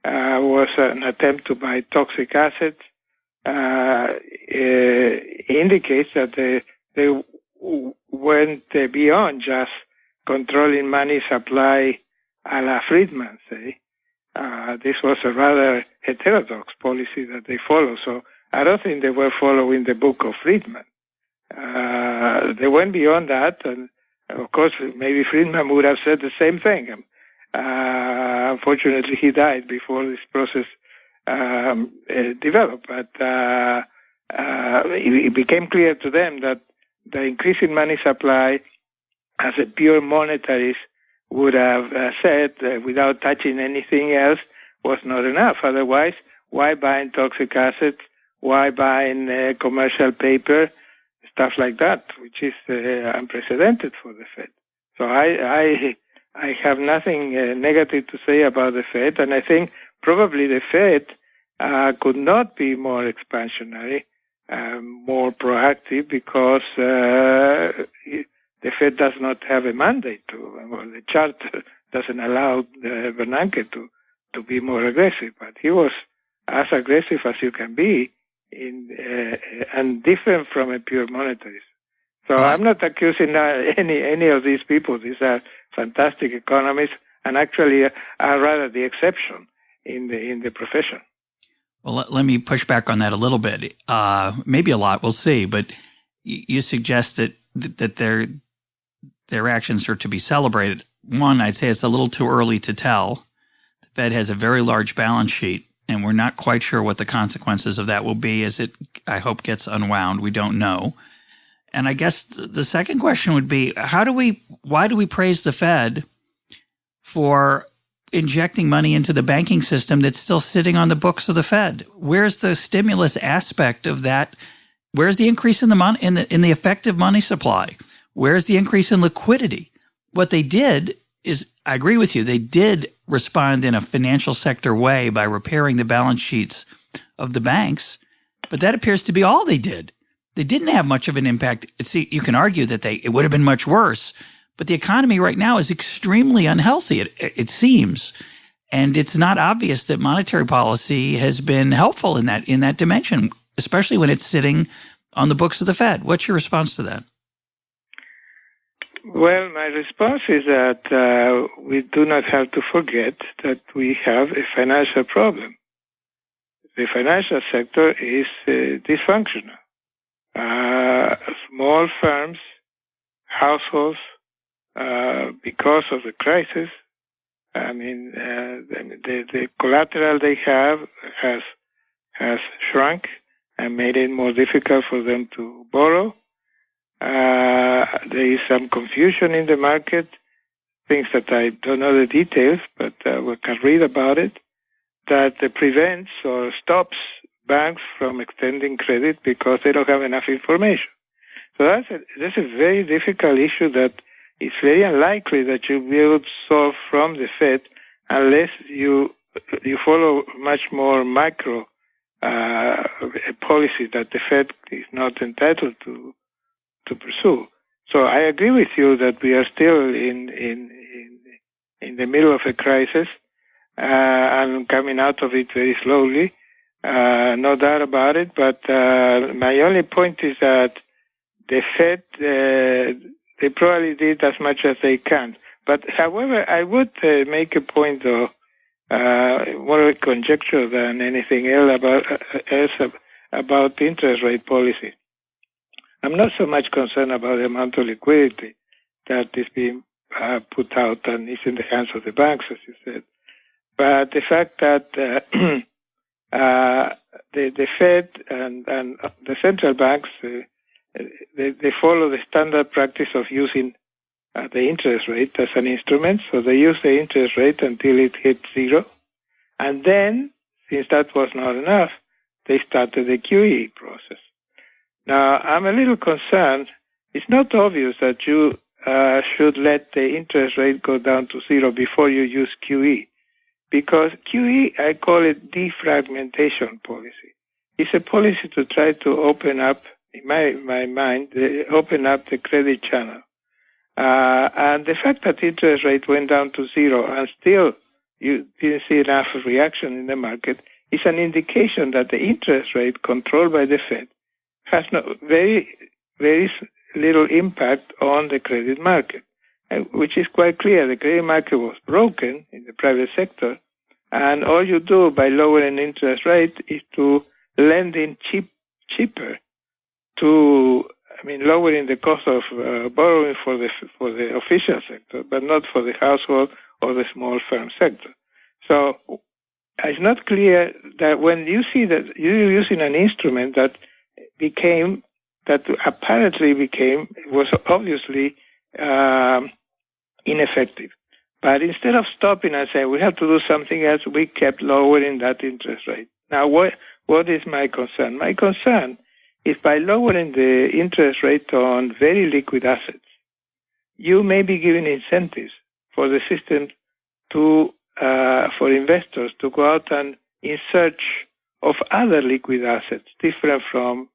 was an attempt to buy toxic assets indicates that they went beyond just controlling money supply a la Friedman, say. This was a rather heterodox policy that they follow. So I don't think they were following the book of Friedman. They went beyond that, and of course, maybe Friedman would have said the same thing. Unfortunately, he died before this process developed. But it became clear to them that the increase in money supply, as a pure monetarist would have said, without touching anything else, was not enough. Otherwise, why buying toxic assets? Why buying commercial paper? Stuff like that, which is unprecedented for the Fed. So I have nothing negative to say about the Fed, and I think probably the Fed could not be more expansionary, more proactive, because the Fed does not have a mandate to, or the charter doesn't allow Bernanke to be more aggressive. But he was as aggressive as you can be, and different from a pure monetarist. So I'm not accusing any of these people. These are fantastic economists, and actually are rather the exception in the profession. Well, let me push back on that a little bit. Maybe a lot, we'll see. But you suggest that their actions are to be celebrated. One, I'd say it's a little too early to tell. The Fed has a very large balance sheet, and we're not quite sure what the consequences of that will be as it, I hope, gets unwound. We don't know. And I guess the second question would be, why do we praise the Fed for injecting money into the banking system that's still sitting on the books of the Fed? Where's the stimulus aspect of that? Where's the increase in the effective money supply? Where's the increase in liquidity? What they did is, I agree with you, they did respond in a financial sector way by repairing the balance sheets of the banks, but that appears to be all they did. They didn't have much of an impact. See, you can argue that it would have been much worse, but the economy right now is extremely unhealthy, it seems, and it's not obvious that monetary policy has been helpful in that dimension, especially when it's sitting on the books of the Fed. What's your response to that? Well, my response is that we do not have to forget that we have a financial problem. The financial sector is dysfunctional. Small firms, households, because of the crisis, I mean, the collateral they have has shrunk and made it more difficult for them to borrow. There is some confusion in the market, things that I don't know the details, but we can read about it, that prevents or stops banks from extending credit because they don't have enough information. So that's a very difficult issue that is very unlikely that you'll be able to solve from the Fed unless you follow much more macro policy that the Fed is not entitled to pursue. So I agree with you that we are still in the middle of a crisis and coming out of it very slowly. No doubt about it. But my only point is that the Fed, they probably did as much as they can. But however, I would make a point, though, more a conjecture than anything else about interest rate policy. I'm not so much concerned about the amount of liquidity that is being put out and is in the hands of the banks, as you said. But the fact that the Fed and the central banks, they follow the standard practice of using the interest rate as an instrument. So they use the interest rate until it hits zero. And then, since that was not enough, they started the QE process. Now, I'm a little concerned. It's not obvious that you should let the interest rate go down to zero before you use QE. Because QE, I call it defragmentation policy. It's a policy to try to open up, in my mind, open up the credit channel. And the fact that interest rate went down to zero and still you didn't see enough reaction in the market is an indication that the interest rate controlled by the Fed has very little impact on the credit market, which is quite clear. The credit market was broken in the private sector, and all you do by lowering interest rate is to lend in cheaper lowering the cost of borrowing for the official sector, but not for the household or the small firm sector. So it's not clear that when you see that you're using an instrument that was obviously ineffective. But instead of stopping and saying we have to do something else, we kept lowering that interest rate. Now, what is my concern? My concern is by lowering the interest rate on very liquid assets, you may be giving incentives for the system for investors to go out and in search of other liquid assets different from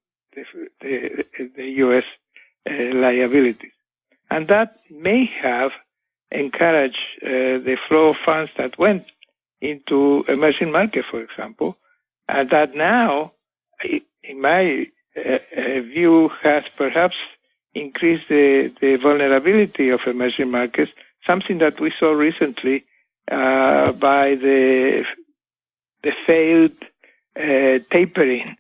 the U.S. Liabilities. And that may have encouraged the flow of funds that went into emerging markets, for example, and that now, in my view, has perhaps increased the vulnerability of emerging markets, something that we saw recently by the failed tapering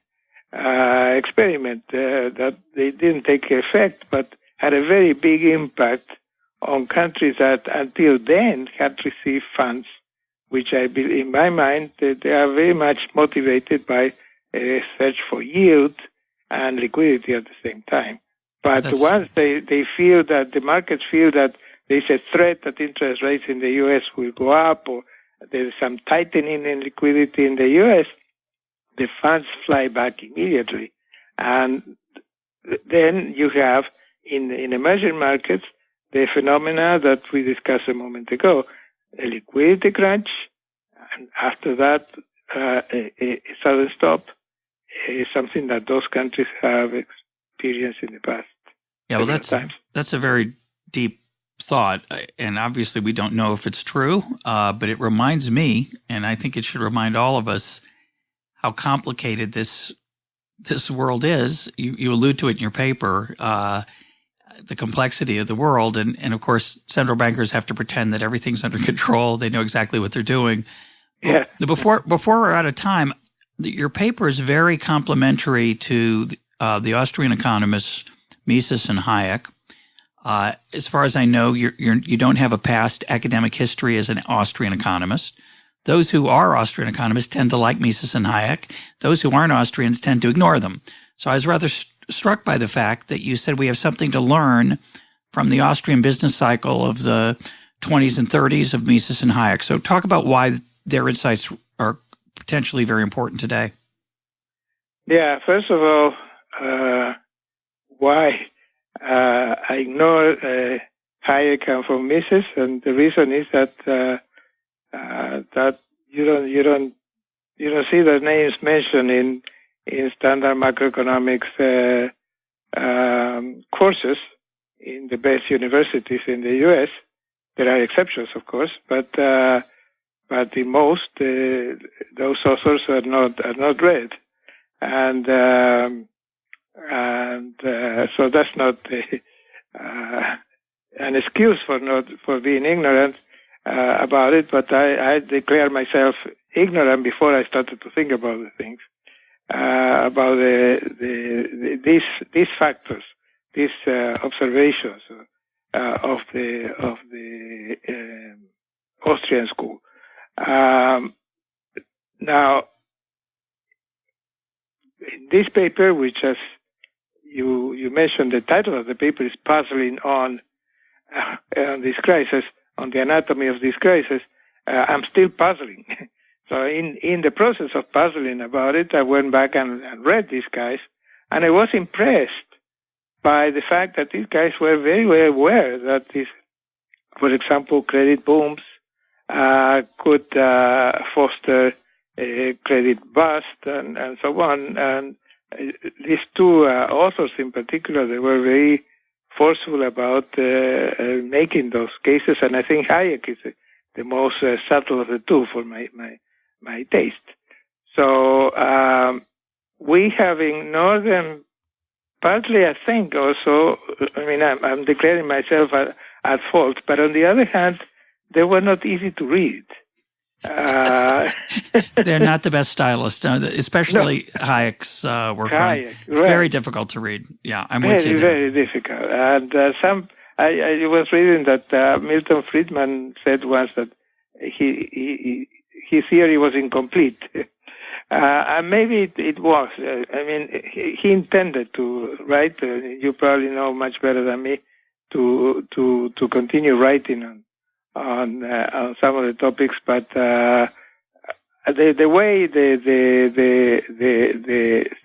experiment that they didn't take effect, but had a very big impact on countries that until then had received funds, which I believe, in my mind, they are very much motivated by a search for yield and liquidity at the same time. But once they feel that the markets feel that there's a threat that interest rates in the U.S. will go up, or there's some tightening in liquidity in the U.S., the funds fly back immediately. And then you have, in emerging markets, the phenomena that we discussed a moment ago, a liquidity crunch, and after that, a sudden stop, is something that those countries have experienced in the past. Yeah, well, that's a very deep thought, and obviously we don't know if it's true, but it reminds me, and I think it should remind all of us, how complicated this world is. You allude to it in your paper, the complexity of the world, and of course, central bankers have to pretend that everything's under control. They know exactly what they're doing. Yeah. Before we're out of time, your paper is very complimentary to the Austrian economists Mises and Hayek. As far as I know, you don't have a past academic history as an Austrian economist. Those who are Austrian economists tend to like Mises and Hayek. Those who aren't Austrians tend to ignore them. So I was rather struck by the fact that you said we have something to learn from the Austrian business cycle of the 20s and 30s of Mises and Hayek. So talk about why their insights are potentially very important today. Yeah, first of all, why I ignore Hayek and from Mises, and the reason is that that you don't see their names mentioned in standard macroeconomics courses in the best universities in the U.S. There are exceptions, of course, but in most those authors are not read, and so that's not an excuse for being ignorant about it. But I declare myself ignorant before I started to think about the things, about these factors, these observations of the Austrian school. Now, in this paper, which as you mentioned, the title of the paper is Puzzling on this crisis, on the anatomy of this crisis, I'm still puzzling. So in the process of puzzling about it, I went back and read these guys, and I was impressed by the fact that these guys were very well aware that this, for example, credit booms could foster a credit bust and so on. And these two authors in particular, they were very forceful about making those cases, and I think Hayek is the most subtle of the two for my taste. So we have ignored them. Partly, I think, also, I mean, I'm declaring myself at fault, but on the other hand, they were not easy to read. They're not the best stylists, especially Hayek's work. Hayek, it's right. very difficult to read. Yeah, I'm with you there. Very difficult. And I was reading that Milton Friedman said once that his theory was incomplete. And maybe it was. I mean, he intended to write. You probably know much better than me to continue writing on some of the topics, but the way the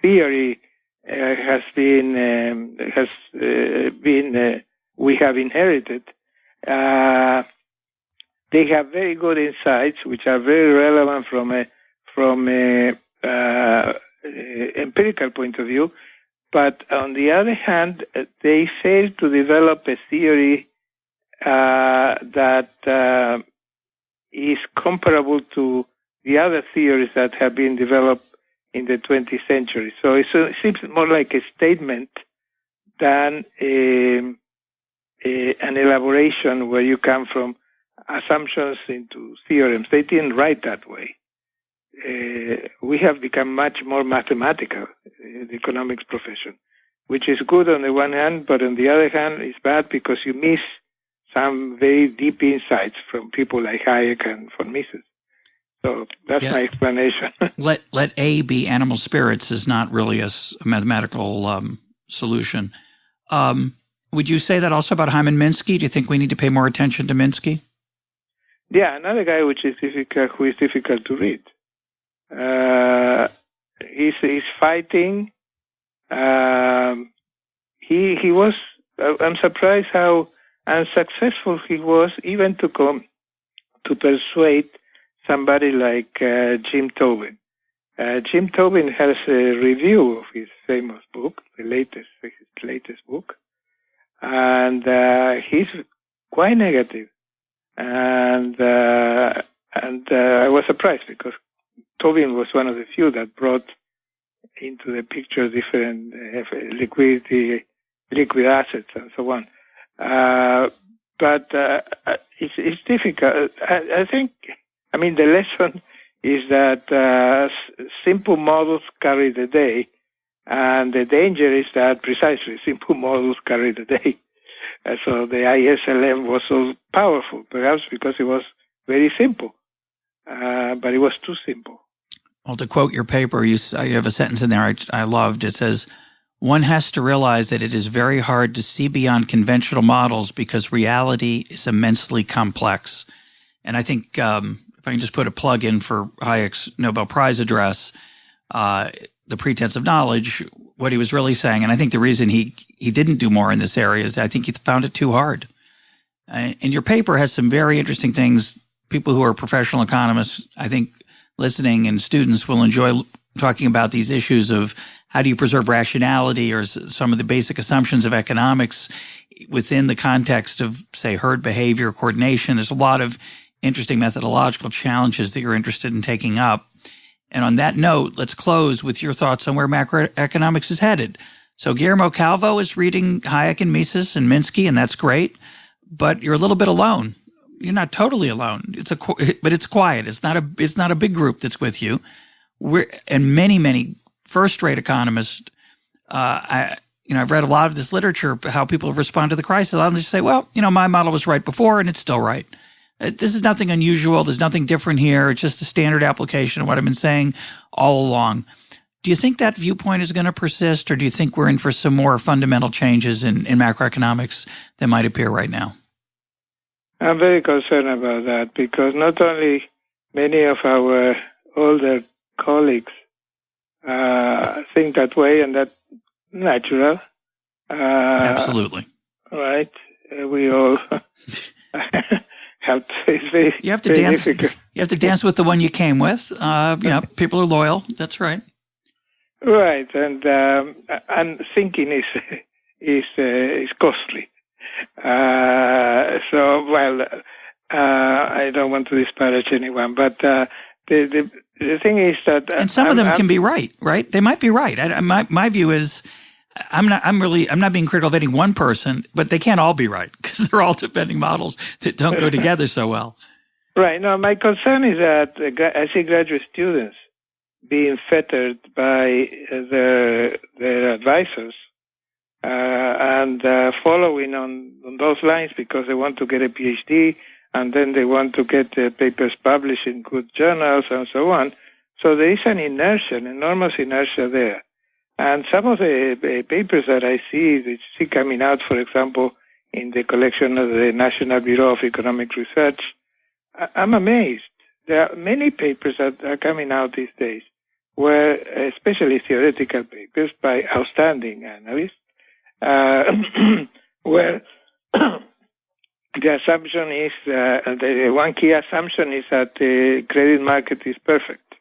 theory has been we have inherited. They have very good insights, which are very relevant from a empirical point of view, but on the other hand, they fail to develop a theory that is comparable to the other theories that have been developed in the 20th century. So it seems more like a statement than an elaboration where you come from assumptions into theorems. They didn't write that way. We have become much more mathematical in the economics profession, which is good on the one hand, but on the other hand, it's bad because you miss some very deep insights from people like Hayek and von Mises. So that's my explanation. Let A be animal spirits is not really a mathematical solution. Would you say that also about Hyman Minsky? Do you think we need to pay more attention to Minsky? Yeah, another guy who is difficult to read. He's fighting. He was. I'm surprised how unsuccessful he was, even to persuade somebody like Jim Tobin. Jim Tobin has a review of his famous book, his latest book, and he's quite negative. And I was surprised because Tobin was one of the few that brought into the picture different liquid assets and so on. But it's difficult. I think, I mean, the lesson is that simple models carry the day, and the danger is that precisely simple models carry the day. So the Islm was so powerful, perhaps because it was very simple, but it was too simple. Well, to quote your paper, you have a sentence in there I loved. It says, "One has to realize that it is very hard to see beyond conventional models because reality is immensely complex." And I think if I can just put a plug in for Hayek's Nobel Prize address, The Pretense of Knowledge, what he was really saying, and I think the reason he didn't do more in this area is I think he found it too hard. And your paper has some very interesting things. People who are professional economists, I think, listening and students will enjoy talking about these issues of how do you preserve rationality or some of the basic assumptions of economics within the context of, say, herd behavior, coordination. There's a lot of interesting methodological challenges that you're interested in taking up. And on that note, let's close with your thoughts on where macroeconomics is headed. So Guillermo Calvo is reading Hayek and Mises and Minsky, and that's great. But you're a little bit alone. You're not totally alone. But it's quiet. It's not a big group that's with you. And many first-rate economists. I've read a lot of this literature, how people respond to the crisis. I'll just say, well, my model was right before, and it's still right. This is nothing unusual. There's nothing different here. It's just a standard application of what I've been saying all along. Do you think that viewpoint is going to persist, or do you think we're in for some more fundamental changes in macroeconomics that might appear right now? I'm very concerned about that because not only many of our older colleagues think that way, and that's natural. Absolutely. Right? We all have to. You have to dance. Difficult. You have to dance with the one you came with. People are loyal. That's right. Right, and thinking is costly. I don't want to disparage anyone, but the thing is that, and some of them can be right? They might be right. My view is, I'm not being critical of any one person, but they can't all be right because they're all defending models that don't go together so well. Right. No, my concern is that I see graduate students being fettered by their advisors and following on those lines because they want to get a PhD and then they want to get papers published in good journals and so on. So there is an inertia, an enormous inertia there. And some of the papers that I see coming out, for example, in the collection of the National Bureau of Economic Research, I'm amazed. There are many papers that are coming out these days, where, especially theoretical papers by outstanding analysts, where the assumption is, the one key assumption is that the credit market is perfect.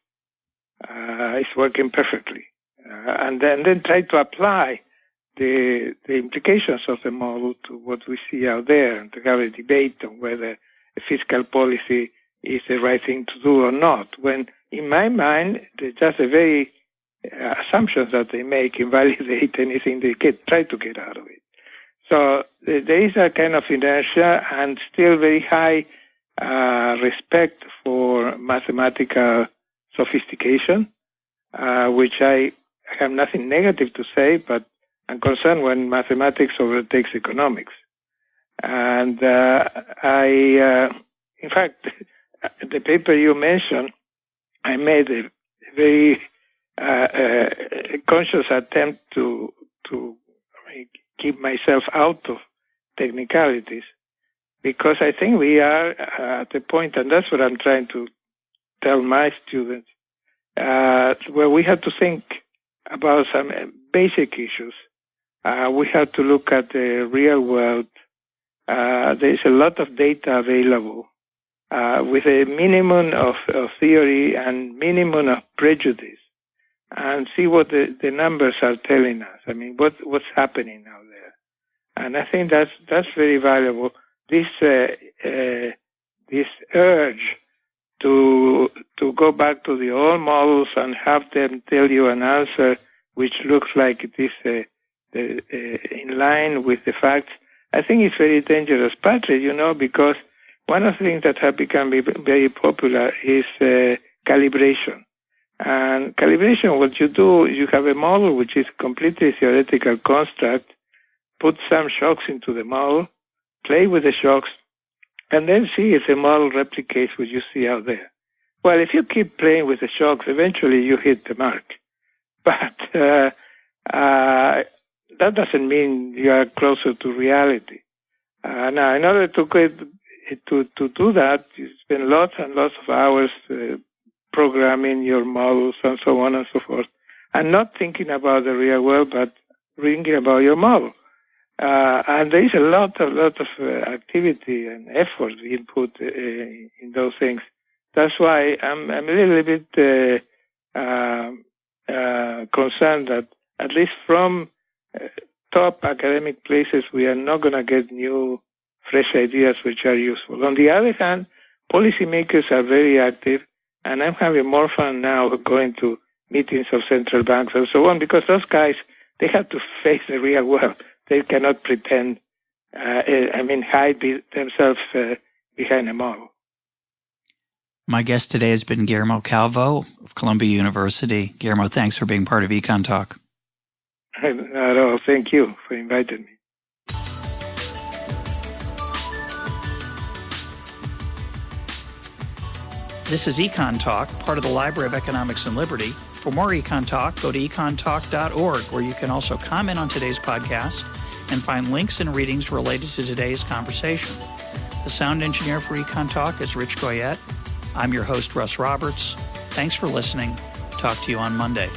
It's working perfectly. And then try to apply the implications of the model to what we see out there and to have a debate on whether a fiscal policy is the right thing to do or not. When, in my mind, just the very assumptions that they make invalidate anything they try to get out of it. So there is a kind of inertia and still very high respect for mathematical sophistication, which I have nothing negative to say, but I'm concerned when mathematics overtakes economics. And in fact, the paper you mentioned, I made a very conscious attempt to keep myself out of technicalities, because I think we are at the point, and that's what I'm trying to tell my students, where we have to think about some basic issues. We have to look at the real world. There's a lot of data available with a minimum of theory and minimum of prejudice, and see what the numbers are telling us. I mean, what's happening out there. And I think that's very valuable. This urge to go back to the old models and have them tell you an answer which looks like it is in line with the facts, I think it's very dangerous, partly, because one of the things that have become very popular is calibration. And calibration, what you do, you have a model which is completely theoretical construct, put some shocks into the model, play with the shocks, and then see if the model replicates what you see out there. Well, if you keep playing with the shocks, eventually you hit the mark. But that doesn't mean you are closer to reality. Now, in order to do that, you spend lots and lots of hours programming your models and so on and so forth, and not thinking about the real world, but thinking about your model. And there is a lot of activity and effort being put in those things. That's why I'm a little bit concerned that at least from top academic places, we are not going to get new, fresh ideas which are useful. On the other hand, policymakers are very active, and I'm having more fun now going to meetings of central banks and so on, because those guys, they have to face the real world. They cannot pretend, hide themselves behind a model. My guest today has been Guillermo Calvo of Columbia University. Guillermo, thanks for being part of EconTalk. Not at all. Thank you for inviting me. This is EconTalk, part of the Library of Economics and Liberty. For more EconTalk, go to econtalk.org, where you can also comment on today's podcast and find links and readings related to today's conversation. The sound engineer for EconTalk is Rich Goyette. I'm your host, Russ Roberts. Thanks for listening. Talk to you on Monday.